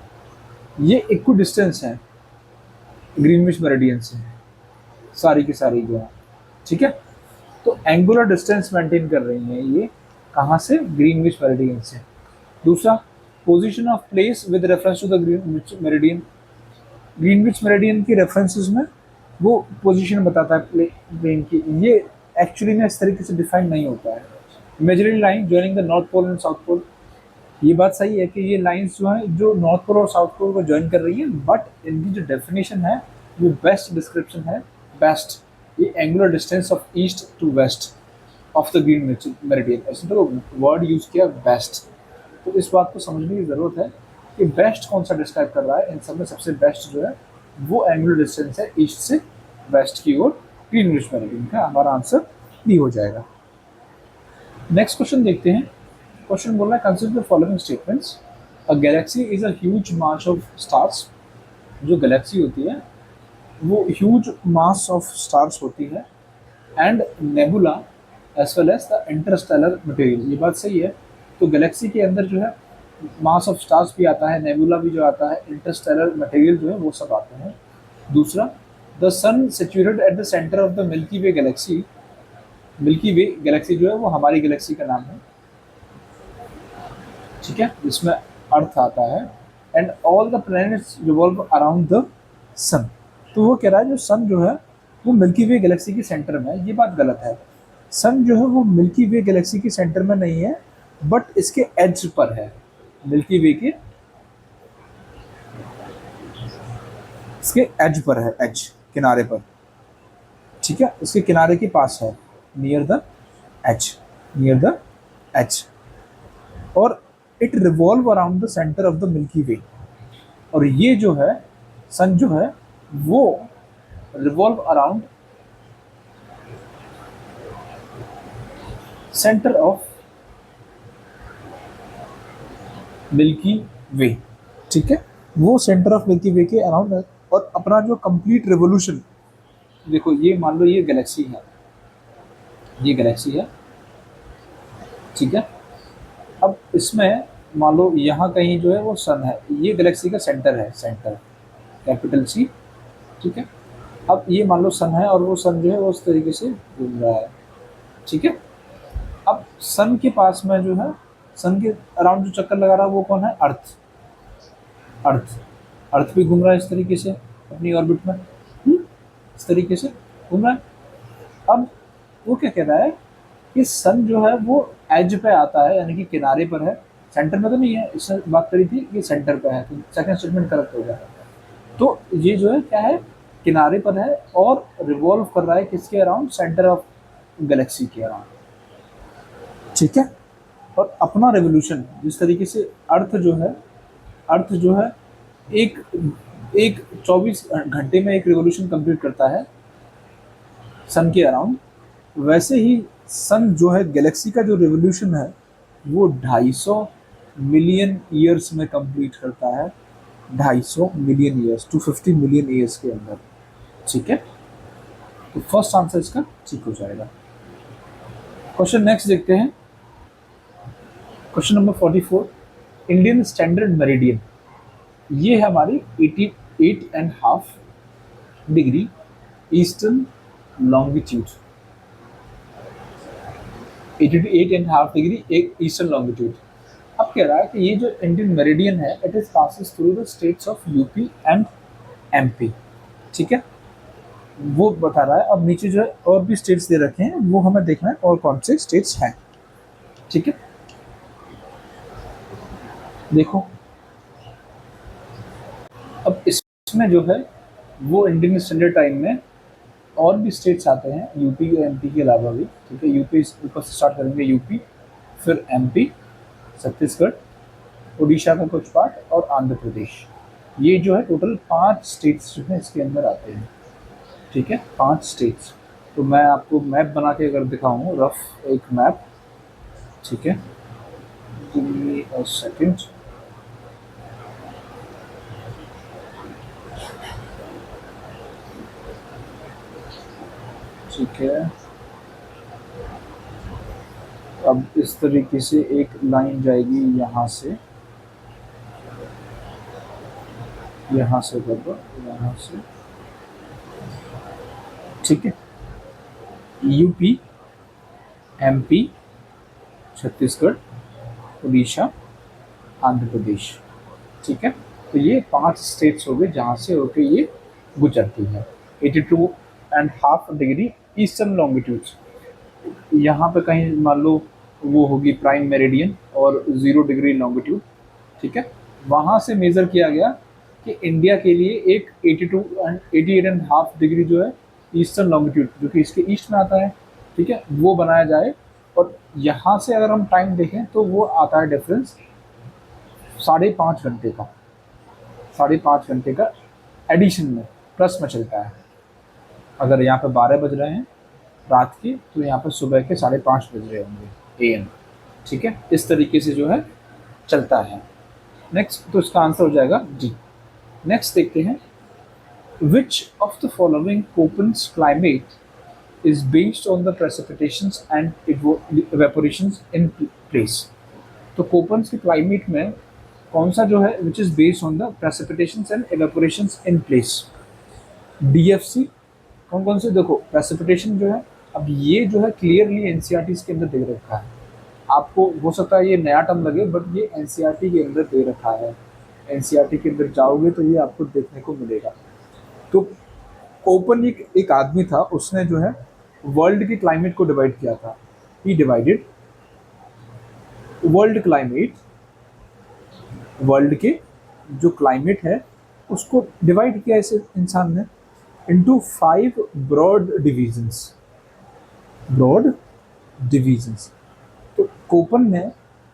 ये इक्वी डिस्टेंस है ग्रीनविच मेरिडियन से, सारी की सारी जो है, ठीक है। तो एंगुलर डिस्टेंस मेंटेन कर रही हैं ये, कहाँ से, ग्रीनविच मेरिडियन से। दूसरा, position of place with reference to the Greenwich meridian, Greenwich meridian की रेफरेंसेस में वो पोजीशन बताता है प्लेन की, ये एक्चुअली में इस तरीके से डिफाइन नहीं होता है। Imaginary line joining the north pole and south pole, ये बात सही है कि ये लाइंस जो हैं जो नॉर्थ पोल और साउथ पोल को ज्वाइन कर रही है, बट इनकी जो डेफिनेशन है वो बेस्ट डिस्क्रिप्शन है, बेस्ट, ये angular distance of east to west of the Greenwich meridian, ऐसे तो वर्ड यूज़ किया बेस्ट। तो इस बात को समझने की ज़रूरत है कि बेस्ट कौन सा डिस्क्राइब कर रहा है, इन सब में सबसे बेस्ट जो है वो एंगुलर डिस्टेंस है ईस्ट से वेस्ट की ओर, ग्रीनविच मेरिडियन का हमारा आंसर डी हो जाएगा। नेक्स्ट क्वेश्चन देखते हैं, क्वेश्चन बोल रहा है consider the following statements, a galaxy is a huge mass of stars. जो गैलेक्सी होती है वो ह्यूज मास ऑफ स्टार्स होती है, and nebula as well as the interstellar material, ये बात सही है। तो गैलेक्सी के अंदर जो है मास ऑफ स्टार्स भी आता है, नेबुला भी जो आता है, इंटरस्टेलर मटेरियल जो है वो सब आते हैं। दूसरा, the sun situated at the centre of the milky Way galaxy, Milky Way galaxy जो है वो हमारी गैलेक्सी का नाम है, ठीक है, जिसमें अर्थ आता है, and all the planets revolve around the sun. तो वो कह रहा है जो सन जो है वो मिल्की वे गैलेक्सी के सेंटर में है, ये बात गलत है। सन जो है वो मिल्की वे गैलेक्सी के सेंटर में नहीं है, बट इसके एज पर है, मिल्की वे के इसके एज पर है, एज किनारे पर, ठीक है, इसके किनारे के पास है, near the edge, near the edge. और it revolve around the centre of the milky way. और ये जो है सन जो है वो revolve around centre of milky way, ठीक है, वो सेंटर ऑफ मिल्की वे के अराउंड है। और अपना जो कंप्लीट रेवोल्यूशन, देखो ये मान लो ये गैलेक्सी है, ये गैलेक्सी है, ठीक है। अब इसमें मान लो यहाँ कहीं जो है वो सन है, ये गैलेक्सी का सेंटर है, सेंटर कैपिटल सी, ठीक है। अब ये मान लो सन है और वो सन जो है वो उस तरीके से घूम रहा है, ठीक है। अब सन के पास में जो है, सन के अराउंड जो चक्कर लगा रहा है वो कौन है, अर्थ। अर्थ, अर्थ भी घूम रहा है इस तरीके से अपनी ऑर्बिट में, इस तरीके से घूम रहा है। अब वो क्या कह रहा है कि सन जो है वो एज पे आता है, यानी कि किनारे पर है, सेंटर में तो नहीं है, इसने बात करी थी कि सेंटर पे है, तो सेकंड स्टेटमेंट करेक्ट हो गया। तो ये जो है क्या है, किनारे पर है और रिवॉल्व कर रहा है किसके अराउंड, सेंटर ऑफ गैलेक्सी के अराउंड, ठीक है। और अपना रेवोल्यूशन जिस तरीके से अर्थ जो है, अर्थ जो है एक एक 24 घंटे में एक रिवोल्यूशन कंप्लीट करता है सन के अराउंड, वैसे ही सन जो है गैलेक्सी का जो रिवोल्यूशन है वो 250 मिलियन ईयर्स में कंप्लीट करता है, 250 मिलियन ईयर्स, 250 मिलियन ईयर्स के अंदर, ठीक है। तो फर्स्ट आंसर इसका ठीक हो जाएगा। क्वेश्चन नेक्स्ट देखते हैं, question number 44, Indian standard meridian, ये है हमारी 88.5 डिग्री ईस्टर्न लॉन्गिट्यूड, 88.5 डिग्री एक ईस्टर्न लॉन्गिट्यूड। अब कह रहा है कि ये जो इंडियन मेरिडियन है it is passes through the states of UP and MP, ठीक है, वो बता रहा है। अब नीचे जो है और भी स्टेट्स दे रखे हैं, वो हमें देखना है और कौन से स्टेट्स हैं, ठीक है। देखो अब इसमें जो है वो इंडियन स्टैंडर्ड टाइम में और भी स्टेट्स आते हैं यूपी और एमपी के अलावा भी, ठीक है। यूपी ऊपर से स्टार्ट करेंगे, यूपी, फिर एमपी, छत्तीसगढ़, उड़ीसा का कुछ पार्ट और आंध्र प्रदेश। ये जो है टोटल 5 स्टेट्स जो है इसके अंदर आते हैं, ठीक है, 5 स्टेट्स। तो मैं आपको मैप बना के अगर दिखाऊँ, रफ एक मैप, ठीक है, गिव मी अ सेकंड। ठीक है, अब इस तरीके से एक लाइन जाएगी यहाँ से, यहाँ से होगा, यहाँ से, ठीक है, यूपी, एमपी, छत्तीसगढ़, उड़ीसा, आंध्र प्रदेश, ठीक है। तो ये 5 स्टेट्स हो गए जहाँ से होके ये गुजरती है। 82.5 डिग्री ईस्टर्न लॉन्गिट्यूड, यहाँ पे कहीं मान लो वो होगी प्राइम मेरिडियन और 0 डिग्री लॉन्गिट्यूड, ठीक है। वहाँ से मेज़र किया गया कि इंडिया के लिए एक 88.5 डिग्री जो है ईस्टर्न लॉन्गिट्यूड, जो कि इसके ईस्ट में आता है, ठीक है, वो बनाया जाए। और यहाँ से अगर हम टाइम देखें तो वो आता है डिफरेंस 5.5 घंटे का, 5.5 घंटे का एडिशन में, प्लस में चलता है। अगर यहाँ पे 12 बज रहे हैं रात के, तो यहाँ पर सुबह के 5:30 बज रहे होंगे AM, ठीक है, इस तरीके से जो है चलता है। नेक्स्ट, तो इसका आंसर हो जाएगा डी। नेक्स्ट देखते हैं, which of the following Koppen's climate is based on the precipitations and evaporations in place. तो कोपन्स के क्लाइमेट में कौन सा जो है which is based on the precipitations and evaporations in place. DFC कौन कौन से, देखो प्रेसिपिटेशन जो है, अब ये जो है क्लियरली एनसीईआरटी के अंदर दे रखा है, आपको हो सकता है ये नया टर्म लगे बट ये एनसीईआरटी के अंदर दे रखा है। एनसीईआरटी के अंदर जाओगे तो ये आपको देखने को मिलेगा। तो कोपन एक आदमी था, उसने जो है वर्ल्ड के क्लाइमेट को डिवाइड किया था। ही डिवाइडेड वर्ल्ड क्लाइमेट, वर्ल्ड के जो क्लाइमेट है उसको डिवाइड किया इस इंसान ने into 5 broad divisions. Broad divisions. तो कोपन ने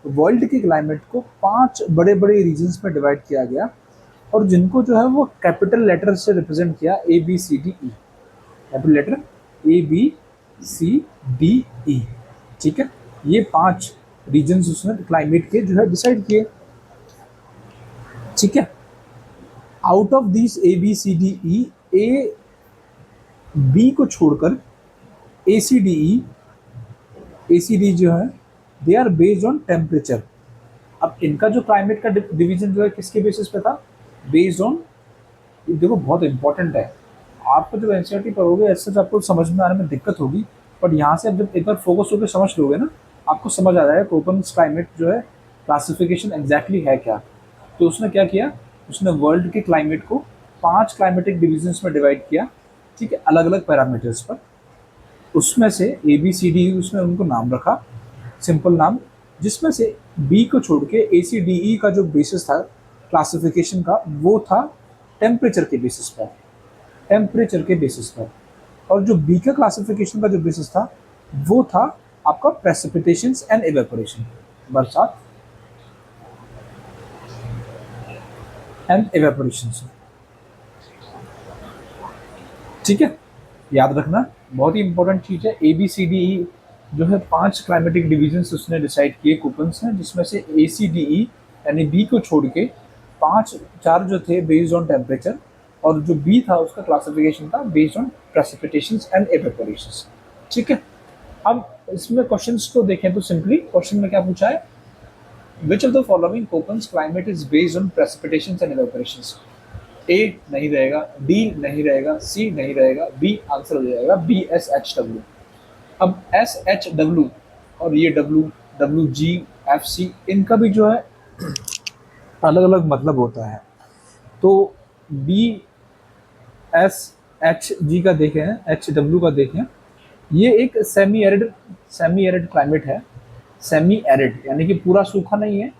वर्ल्ड के क्लाइमेट को 5 बड़े बड़े रीजन्स में डिवाइड किया गया, और जिनको जो है वो कैपिटल लेटर से रिप्रेजेंट किया, A B C D E. Capital letter A B C D E. ठीक है, ये 5 रीजन्स उसने क्लाइमेट के जो है डिसाइड किए। ठीक है, out of this A B C D E, A B को छोड़कर ए सी डी ई, ए सी डी जो है they are based on temperature. अब इनका जो क्लाइमेट का डिवीजन जो है किसके बेसिस पे था? बेस्ड ऑन, देखो बहुत इंपॉर्टेंट है, आपको जब एनसीईआरटी पढ़ोगे ऐसे तो आपको समझ में आने में दिक्कत होगी, बट यहाँ से अब जब एक बार फोकस होकर समझ लोगे ना, आपको समझ आ जाएगा कोपन्स क्लाइमेट जो है क्लासिफिकेशन एग्जैक्टली है क्या। तो उसने क्या किया, उसने वर्ल्ड के क्लाइमेट को 5 क्लाइमेटिक डिविजन्स में डिवाइड किया। ठीक है, अलग अलग पैरामीटर्स पर। उसमें से ए बी सी डी उसने उनको नाम रखा, सिंपल नाम, जिसमें से बी को छोड़ के ए सी डी ई का जो बेसिस था क्लासिफिकेशन का, वो था टेम्परेचर के बेसिस पर। टेम्परेचर के बेसिस पर। और जो बी का क्लासिफिकेशन का जो बेसिस था वो था आपका प्रेसिपिटेशंस एंड इवेपोरेशन, बरसात एंड इवेपोरेशन। ठीक है, याद रखना, बहुत ही इंपॉर्टेंट चीज है। ए बी सी डी ई जो है 5 क्लाइमेटिक डिवीजन्स उसने डिसाइड किए कोपन्स ने, जिसमें से ए सी डी ई यानी बी को छोड़ के 4 जो थे बेस्ड ऑन टेम्परेचर, और जो बी था उसका क्लासिफिकेशन था बेस्ड ऑन प्रेसिपिटेशंस एंड इवेपोरेशंस। ठीक है, अब इसमें क्वेश्चंस को देखें तो सिंपली क्वेश्चन में क्या पूछा है, which of the following Koppen's climate is based on precipitations and evaporations. A नहीं रहेगा, डी नहीं रहेगा, सी नहीं रहेगा, बी आंसर हो जाएगा बी एस एच डब्ल्यू। अब एस एच डब्ल्यू और ये W, W G, F C, इनका भी जो है अलग अलग मतलब होता है। तो बी एस एच जी का देखें, एच डब्ल्यू का देखें, ये एक सेमी एरिड क्लाइमेट है। सेमी एरिड यानी कि पूरा सूखा नहीं है,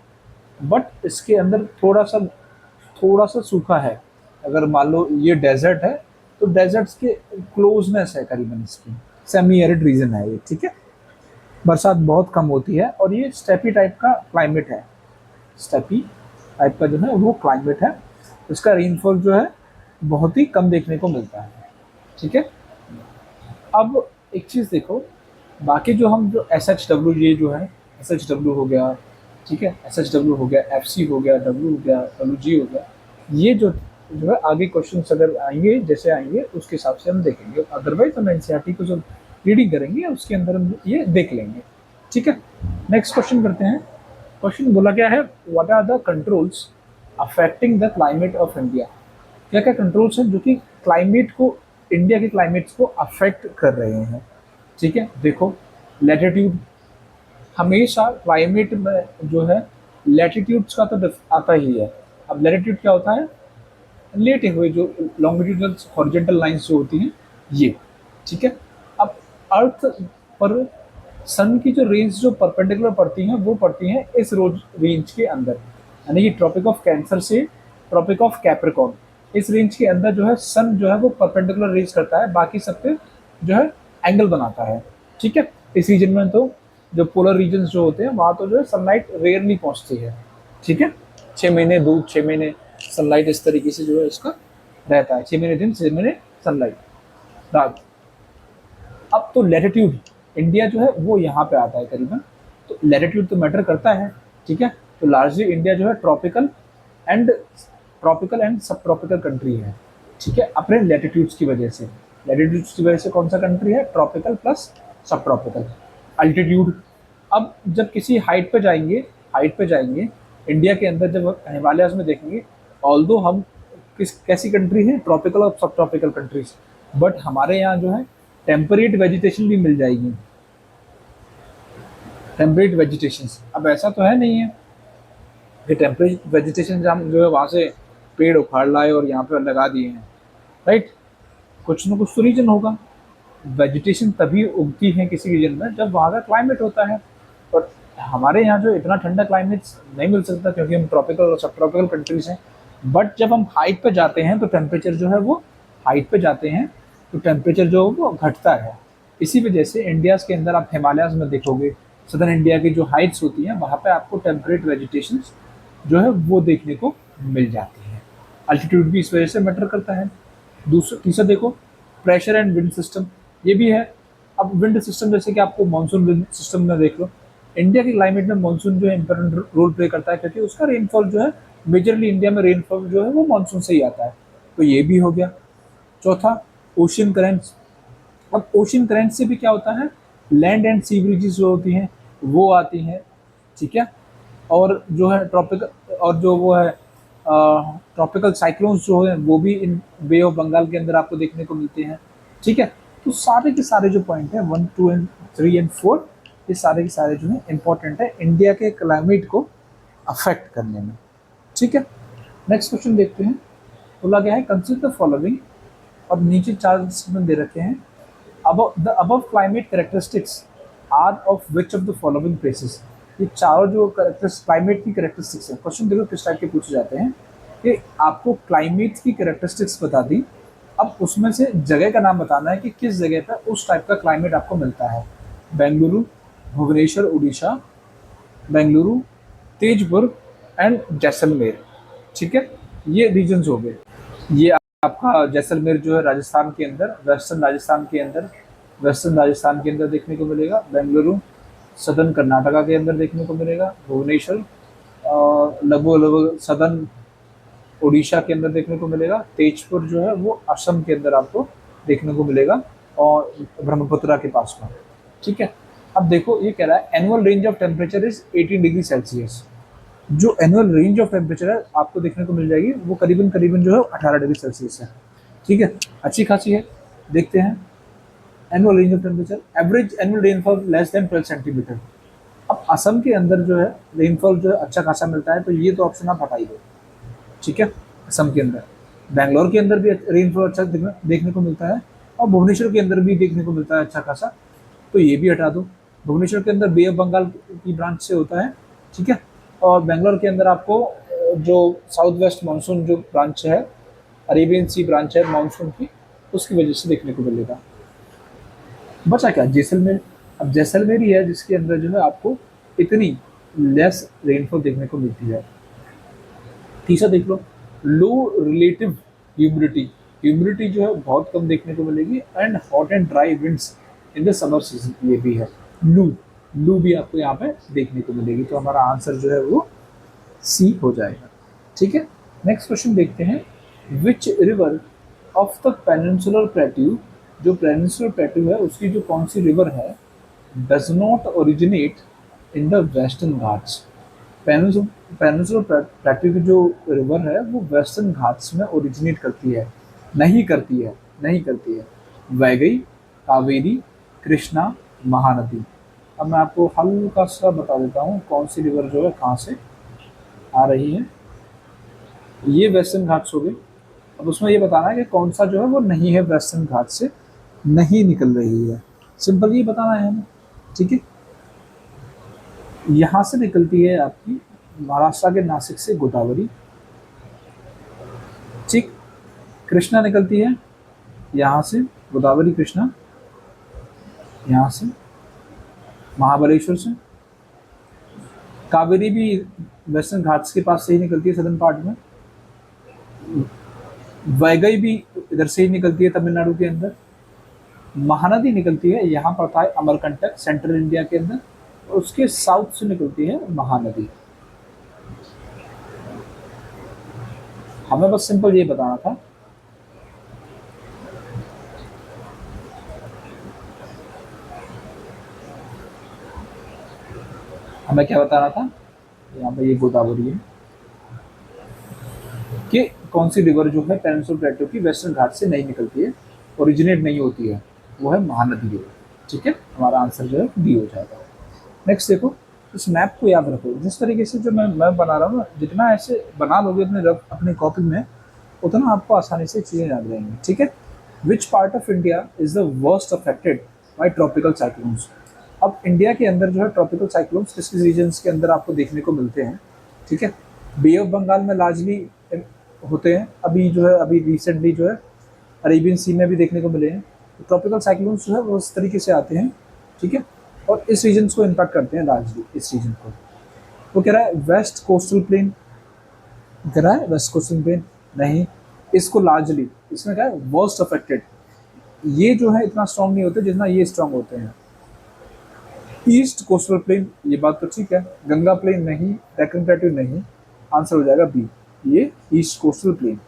बट इसके अंदर थोड़ा सा सूखा है। अगर मान लो ये डेजर्ट है तो डेजर्ट्स के क्लोजनेस है करीबन इसकी, सेमी एरिड रीजन है ये। ठीक है, बरसात बहुत कम होती है, और ये स्टेपी टाइप का क्लाइमेट है। स्टेपी टाइप का जो है वो क्लाइमेट है, इसका रेनफॉल जो है बहुत ही कम देखने को मिलता है। ठीक है, अब एक चीज़ देखो, बाकी जो हम जो एस एच डब्ल्यू, ये जो है एस एच डब्ल्यू हो गया, ठीक है, एस एच डब्ल्यू हो गया, एफ सी हो गया, डब्ल्यू हो गया, डब्ल्यू जी हो गया, ये जो है आगे क्वेश्चन अगर आएंगे जैसे आएंगे उसके हिसाब से हम देखेंगे, अदरवाइज हम एनसीईआरटी को जो रीडिंग करेंगे उसके अंदर हम ये देख लेंगे। ठीक है, नेक्स्ट क्वेश्चन करते हैं। क्वेश्चन बोला क्या है, what are the controls affecting the climate of India. क्या क्या कंट्रोल्स हैं जो कि क्लाइमेट को, इंडिया के क्लाइमेट्स को अफेक्ट कर रहे हैं। ठीक है, देखो लैटिट्यूड, हमेशा क्लाइमेट में जो है लैटिट्यूड्स का तो आता ही है। अब लैटिट्यूड क्या होता है, लेटे हुए जो लॉन्गिट्यूडल हॉरिजॉन्टल लाइंस जो होती हैं ये। ठीक है, अब अर्थ पर सन की जो रेंज जो परपेंडिकुलर पड़ती हैं वो पड़ती हैं इस रेंज के अंदर, यानी कि ट्रॉपिक ऑफ कैंसर से ट्रॉपिक ऑफ कैप्रिकॉर्न, इस रेंज के अंदर जो है सन जो है वो परपेंडिकुलर रेंज करता है, बाकी सब पे जो है एंगल बनाता है। ठीक है, इस रीजन में तो जो पोलर रीजन जो होते हैं वहाँ तो जो है सनलाइट रेयरली पहुँचती है। ठीक है, 6 महीने धूप, 6 महीने सनलाइट, इस तरीके से जो है इसका रहता है, 6 महीने दिन, 6 महीने सनलाइट रात। अब तो लैटिट्यूड, इंडिया जो है वो यहाँ पे आता है करीबन, तो लैटिट्यूड तो मैटर करता है। ठीक है, तो लार्जली इंडिया जो है ट्रॉपिकल एंड सब ट्रॉपिकल कंट्री है। ठीक है, अपने लैटिट्यूड्स की वजह से, लैटिट्यूड्स की वजह से कौन सा कंट्री है, ट्रॉपिकल प्लस सब ट्रॉपिकल। अल्टीट्यूड, अब जब किसी हाइट पे जाएंगे इंडिया के अंदर, जब हिमालयाज में देखेंगे, ऑल्दो हम कैसी कंट्री है, ट्रॉपिकल और सब ट्रॉपिकल कंट्रीज, बट हमारे यहाँ जो है टेम्परेट वेजिटेशन भी मिल जाएगी, टेम्परेट वेजिटेशन। अब ऐसा तो है नहीं है कि टेम्परेट वेजिटेशन जो है वहाँ से पेड़ उखाड़ लाए और यहाँ पे लगा दिए हैं, राइट। कुछ ना कुछ तो रीजन होगा। वेजिटेशन तभी उगती है किसी रीजन में जब वहाँ का क्लाइमेट होता है, और हमारे यहाँ जो इतना ठंडा क्लाइमेट नहीं मिल सकता क्योंकि हम ट्रॉपिकल और सब ट्रॉपिकल कंट्रीज हैं, बट जब हम हाइट पे जाते हैं तो टेम्परेचर जो है वो हाइट पे जाते हैं तो टेम्परेचर जो है वो घटता है। इसी वजह से इंडियाज़ के अंदर आप हिमालयाज़ में देखोगे, सदर्न इंडिया की जो हाइट्स होती हैं वहाँ पे आपको टेम्परेट वेजिटेशन जो है वो देखने को मिल जाती है। अल्टीट्यूड भी इस वजह से मैटर करता है। दूसरा तीसरा देखो, प्रेशर एंड विंड सिस्टम, ये भी है। अब विंड सिस्टम जैसे कि आपको मानसून विंड सिस्टम में देख लो, इंडिया के क्लाइमेट में मानसून जो है इंपॉर्टेंट रोल प्ले करता है, क्योंकि उसका रेनफॉल जो है मेजरली इंडिया में रेनफॉल जो है वो मानसून से ही आता है। तो ये भी हो गया। चौथा, ओशियन करेंट्स। अब ओशियन करेंट से भी क्या होता है, लैंड एंड सी ब्रिजेस जो होती हैं वो आती हैं, ठीक है। और जो है ट्रॉपिकल, और जो वो है ट्रॉपिकल साइक्लोन्स जो है वो भी इन बे ऑफ बंगाल के अंदर आपको देखने को मिलते हैं, ठीक है। तो सारे के सारे जो पॉइंट हैं 1, 2 एंड 3 एंड 4, ये सारे के सारे जो है इंपॉर्टेंट है इंडिया के क्लाइमेट को अफेक्ट करने में, ठीक है। नेक्स्ट क्वेश्चन देखते हैं। बोला गया है कंसिडर द फॉलोइंग, और नीचे चार स्टेटमेंट दे रखे हैं। above the above climate characteristics are of which of the following places। ये चारों जो क्लाइमेट की कैरेक्टरिस्टिक्स है, क्वेश्चन देखो किस टाइप के पूछे जाते हैं कि आपको क्लाइमेट की कैरेक्टरिस्टिक्स बता दी, अब उसमें से जगह का नाम बताना है कि किस जगह पर उस टाइप का क्लाइमेट आपको मिलता है। बेंगलुरु, भुवनेश्वर उड़ीसा, बेंगलुरु, तेजपुर एंड जैसलमेर, ठीक है। ये रीजन्स हो गए। ये आपका जैसलमेर जो है राजस्थान के अंदर, वेस्टर्न राजस्थान के अंदर देखने को मिलेगा। बेंगलुरु सदर्न कर्नाटका के अंदर देखने को मिलेगा। भुवनेश्वर लगभग लगभग सदर्न उड़ीसा के अंदर देखने को मिलेगा। तेजपुर जो है वो असम के अंदर आपको देखने को मिलेगा, और ब्रह्मपुत्रा के पास में, ठीक है। अब देखो ये कह रहा है annual range of temperature is 18 degree Celsius. जो एनुअल रेंज ऑफ टेम्परेचर है आपको देखने को मिल जाएगी वो करीबन करीबन जो है 18 डिग्री सेल्सियस है, ठीक है। अच्छी खासी है। देखते हैं annual range of temperature, average annual rainfall less than 12 centimetre. अब असम के अंदर जो है रेनफॉल जो है अच्छा खासा मिलता है, तो ये तो ऑप्शन आप हटा ही दो, ठीक है। असम के अंदर, बैंगलोर के अंदर भी रेनफॉल अच्छा देखने को मिलता है, और भुवनेश्वर के अंदर भी देखने को मिलता है अच्छा खासा, तो ये भी हटा दो। भुवनेश्वर के अंदर बे ऑफ बंगाल की ब्रांच से होता है, ठीक है। और बेंगलोर के अंदर आपको जो साउथ वेस्ट मानसून जो ब्रांच है, अरेबियन सी ब्रांच है मानसून की, उसकी वजह से देखने को मिलेगा। बचा क्या, जैसलमेर। अब जैसलमेर ही है जिसके अंदर जो है आपको इतनी लेस रेनफॉल देखने को मिलती है। तीसरा देख लो, लो रिलेटिव ह्यूमिडिटी। ह्यूमिडिटी जो है बहुत कम देखने को मिलेगी, and hot and dry winds in the summer season, ये भी है। लू भी आपको यहाँ पे देखने को मिलेगी, तो हमारा आंसर जो है वो सी हो जाएगा, ठीक है। नेक्स्ट क्वेश्चन देखते हैं। Which river of the peninsular plateau, जो पेनिनसुलर प्लेट्यू है उसकी जो कौन सी रिवर है, does not originate in the western Ghats. Peninsular plateau की जो रिवर है वो वेस्टर्न घाट्स में ओरिजिनेट करती है, नहीं करती है। वैगई, कावेरी, कृष्णा, महानदी। अब मैं आपको हल्का सा बता देता हूँ कौन सी रिवर जो है कहाँ से आ रही है। ये वेस्टर्न घाट्स हो गए। अब उसमें ये बताना है कि कौन सा जो है वो नहीं है, वेस्टर्न घाट से नहीं निकल रही है, सिंपल ये बताना है हमें, ठीक है। यहाँ से निकलती है आपकी महाराष्ट्र के नासिक से गोदावरी, ठीक। कृष्णा निकलती है यहाँ से, गोदावरी कृष्णा यहाँ से, महाबलेश्वर से। कावेरी भी वेस्टर्न घाट्स के पास से ही निकलती है, सदर्न पार्ट में। वैगई भी इधर से ही निकलती है, तमिलनाडु के अंदर। महानदी निकलती है यहाँ पड़ता है अमरकंटक, सेंट्रल इंडिया के अंदर, और उसके साउथ से निकलती है महानदी। हमें बस सिंपल ये बताना था। हमें क्या बताना था, यहाँ पे ये गोदावरी है कि कौन सी रिवर जो है पेनिनसुलर प्लेटो की वेस्टर्न घाट से नहीं निकलती है, ओरिजिनेट नहीं होती है, वो है महानदी रिवर, ठीक है। हमारा आंसर जो है डी हो जाएगा। नेक्स्ट देखो, इस मैप को याद रखो। जिस तरीके से जो मैं मैप बना रहा हूँ ना, जितना ऐसे बना लोगे अपने कॉपी में, उतना आपको आसानी से चीज़ें याद रहेंगी, ठीक है। Which part of India is the worst affected by tropical cyclones. अब इंडिया के अंदर जो है ट्रॉपिकल साइक्लोन्स किस किस रीजन्स के अंदर आपको देखने को मिलते हैं, ठीक है। बे ऑफ बंगाल में लार्जली होते हैं, अभी जो है अभी रिसेंटली जो है अरेबियन सी में भी देखने को मिले हैं। तो ट्रॉपिकल साइक्लोन्स जो है वो इस तरीके से आते हैं, ठीक है, और इस रीजन को इम्पैक्ट करते हैं लार्जली, इस रीजन को। वो कह रहा है वेस्ट कोस्टल प्लेन, कह रहा है वेस्ट कोस्टल प्लेन नहीं, इसको लार्जली इसमें क्या है वर्स्ट अफेक्टेड, ये जो है इतना स्ट्रांग नहीं होते जितना ये स्ट्रांग होते हैं। ईस्ट कोस्टल प्लेन, ये बात तो ठीक है, गंगा प्लेन नहीं, डेक्कन प्लेट्यू नहीं, आंसर हो जाएगा बी, ये east coastal plain.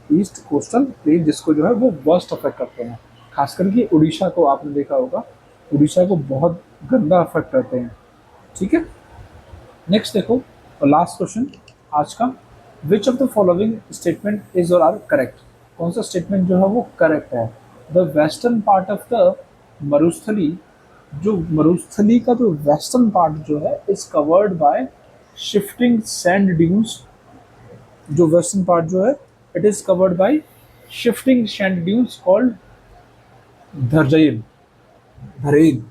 East coastal plain जिसको जो है वो वर्स्ट अफेक्ट करते हैं, खास करके उड़ीसा को आपने देखा होगा, उड़ीसा को बहुत गंदा अफेक्ट करते हैं, ठीक है। नेक्स्ट देखो और लास्ट क्वेश्चन आज का, which of the following statement is और आर करेक्ट, कौन सा स्टेटमेंट जो है वो करेक्ट है। The western part of the Marusthali, जो मरुस्थली का जो वेस्टर्न पार्ट जो है is covered by shifting sand dunes, जो वेस्टर्न पार्ट जो है it is covered by shifting sand dunes called धरजयन, धरेन।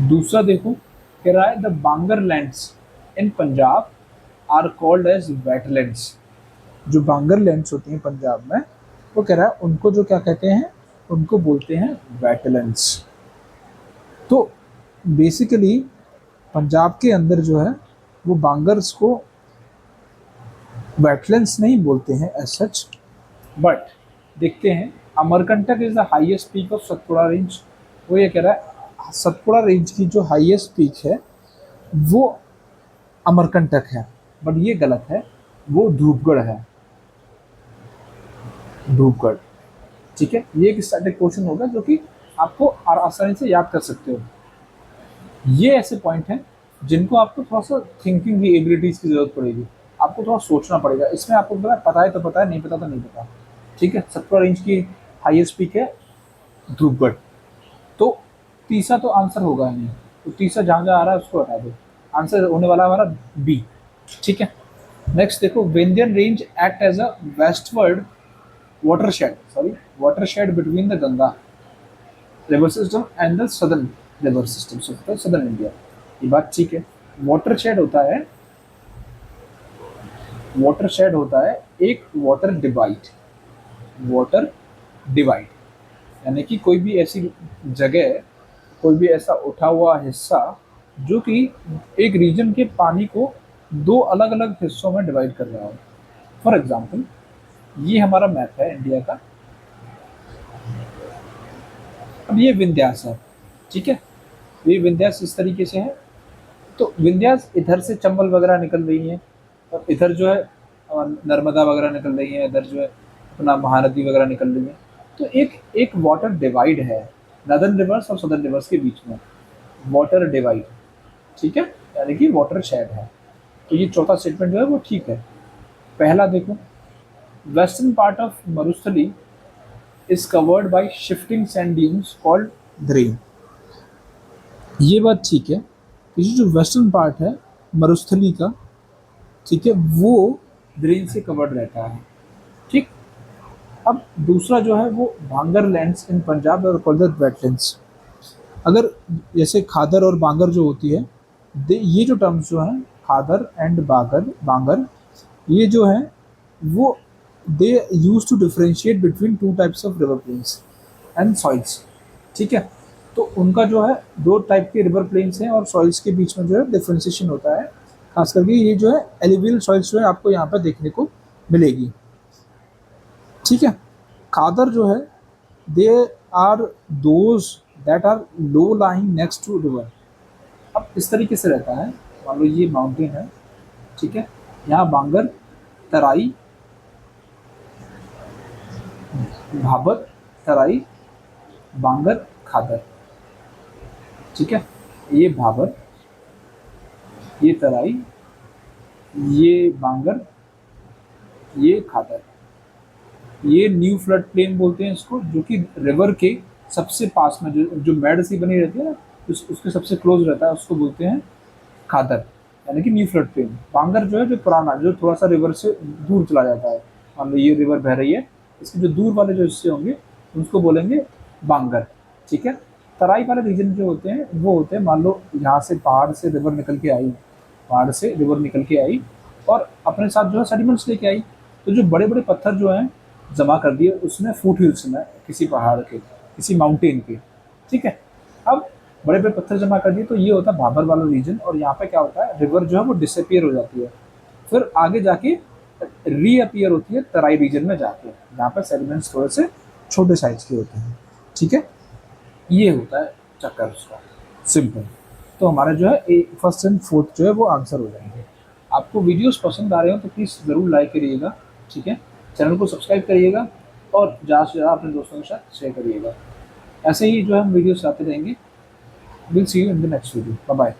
दूसरा देखो कह रहा है the bangar lands in Punjab are called as wetlands, जो बांगर लैंड्स होती हैं पंजाब में, वो कह रहा है उनको जो क्या कहते हैं, उनको बोलते हैं वेटलैंड्स। तो बेसिकली पंजाब के अंदर जो है वो बांगर्स को वेटलैंड्स नहीं बोलते हैं एज सच, बट देखते हैं Amarkantak is the highest peak of Satpura range, वो ये कह रहा है सतपुड़ा रेंज की जो हाईएस्ट पीक है वो अमरकंटक है, बट ये गलत है, वो धूपगढ़ है, धूपगढ़, ठीक है। ये एक स्टैटिक क्वेश्चन होगा जो कि आपको आसानी से याद कर सकते हो। ये ऐसे पॉइंट हैं जिनको आपको थोड़ा सा थिंकिंग की एबिलिटीज की जरूरत पड़ेगी, आपको थोड़ा सोचना पड़ेगा, इसमें आपको पता है तो पता है, नहीं पता तो नहीं पता, ठीक है। सतपुड़ा रेंज की हाईएस्ट पीक है धूपगढ़, तो तीसरा तो आंसर होगा ही नहीं, तो तीसरा जहाँ जहाँ आ रहा है उसको हटा दो, आंसर होने वाला हमारा बी, ठीक है। नेक्स्ट देखो Vindhyan range act as a westward watershed between the Ganga river system and the southern river systems of the southern India, ये बात ठीक है। watershed होता है एक वाटर डिवाइड, यानी कि कोई भी ऐसी जगह, कोई भी ऐसा उठा हुआ हिस्सा जो कि एक रीजन के पानी को दो अलग अलग हिस्सों में डिवाइड कर रहा हो। फॉर एग्जाम्पल ये हमारा मैप है इंडिया का, अब ये विंध्यास है, ठीक है, ये विंध्यास इस तरीके से है, तो विंध्यास इधर से चंबल वगैरह निकल रही है और इधर जो है नर्मदा वगैरह निकल रही है, इधर जो है अपना महानदी वगैरह निकल रही है, तो एक वाटर डिवाइड है नदर्न रिवर्स और सदर्न रिवर्स के बीच में, वाटर डिवाइड, ठीक है, यानी कि वाटर शेड है। तो ये चौथा स्टेटमेंट जो है वो ठीक है। पहला देखो western part of Marusthali is covered by shifting sand dunes called ड्रेन, ये बात ठीक है, ये जो वेस्टर्न पार्ट है मरुस्थली का, ठीक है, वो ड्रेन से कवर्ड रहता है, ठीक। अब दूसरा जो है वो बांगर लैंड्स इन पंजाब और कॉल्ड वेटलैंड्स, अगर जैसे खादर और बांगर जो होती है, ये जो टर्म्स जो हैं खादर एंड बांगर, ये जो है वो they use to differentiate between two types of river plains and soils, ठीक है। तो उनका जो है दो टाइप के रिवर प्लेन्स हैं और सॉइल्स के बीच में जो है डिफ्रेंशिएशन होता है, खास करके ये जो है एलिवियल सॉइल्स जो है आपको यहाँ पर देखने को मिलेगी, ठीक है। खादर जो है they are those that are low lying next to river, अब इस तरीके से रहता है, मान लो ये माउंटेन है, ठीक है, यहाँ बांगर, तराई, भाबर, तराई, बांगर, खादर, ठीक है, ये भाबर, ये तराई, ये बांगर, ये खादर, ये न्यू फ्लड प्लेन बोलते हैं इसको, जो कि रिवर के सबसे पास में जो मैड सी बनी रहती है ना, उसके सबसे क्लोज रहता है, उसको बोलते हैं खादर, यानी कि न्यू फ्लड प्लेन। बांगर जो है जो पुराना, जो थोड़ा सा रिवर से दूर चला जाता है, मान लो ये रिवर बह रही है, इसके जो दूर वाले जो हिस्से होंगे उसको बोलेंगे बांगर, ठीक है। तराई वाले रीजन जो होते हैं वो होते हैं, मान लो यहाँ से पहाड़ से रिवर निकल के आई, और अपने साथ जो है सेडिमेंट्स लेके आई। तो जो बड़े बड़े पत्थर जो हैं जमा कर दिए उसने फुट हिल्स में, किसी पहाड़ के, किसी माउंटेन के, ठीक है। अब बड़े बड़े पत्थर जमा कर दिए तो ये होता है भाबर वाला रीजन, और यहाँ पे क्या होता है, रिवर जो है वो डिसअपियर हो जाती है, फिर आगे जाके रीअपियर होती है तराई रीजन में जाके, जहाँ पर सेडिमेंट्स थोड़े से छोटे साइज के होते हैं, ठीक है। ये होता है चक्कर उसका, सिंपल। तो हमारा जो है फर्स्ट एंड फोर्थ जो है वो आंसर हो जाएंगे। आपको वीडियोस पसंद आ रहे हो तो प्लीज़ ज़रूर लाइक करिएगा, ठीक है। चैनल को सब्सक्राइब करिएगा और ज़्यादा से ज़्यादा अपने दोस्तों के साथ शेयर करिएगा। ऐसे ही जो है हम वीडियोस आते रहेंगे। Will see you in the next video. Bye bye.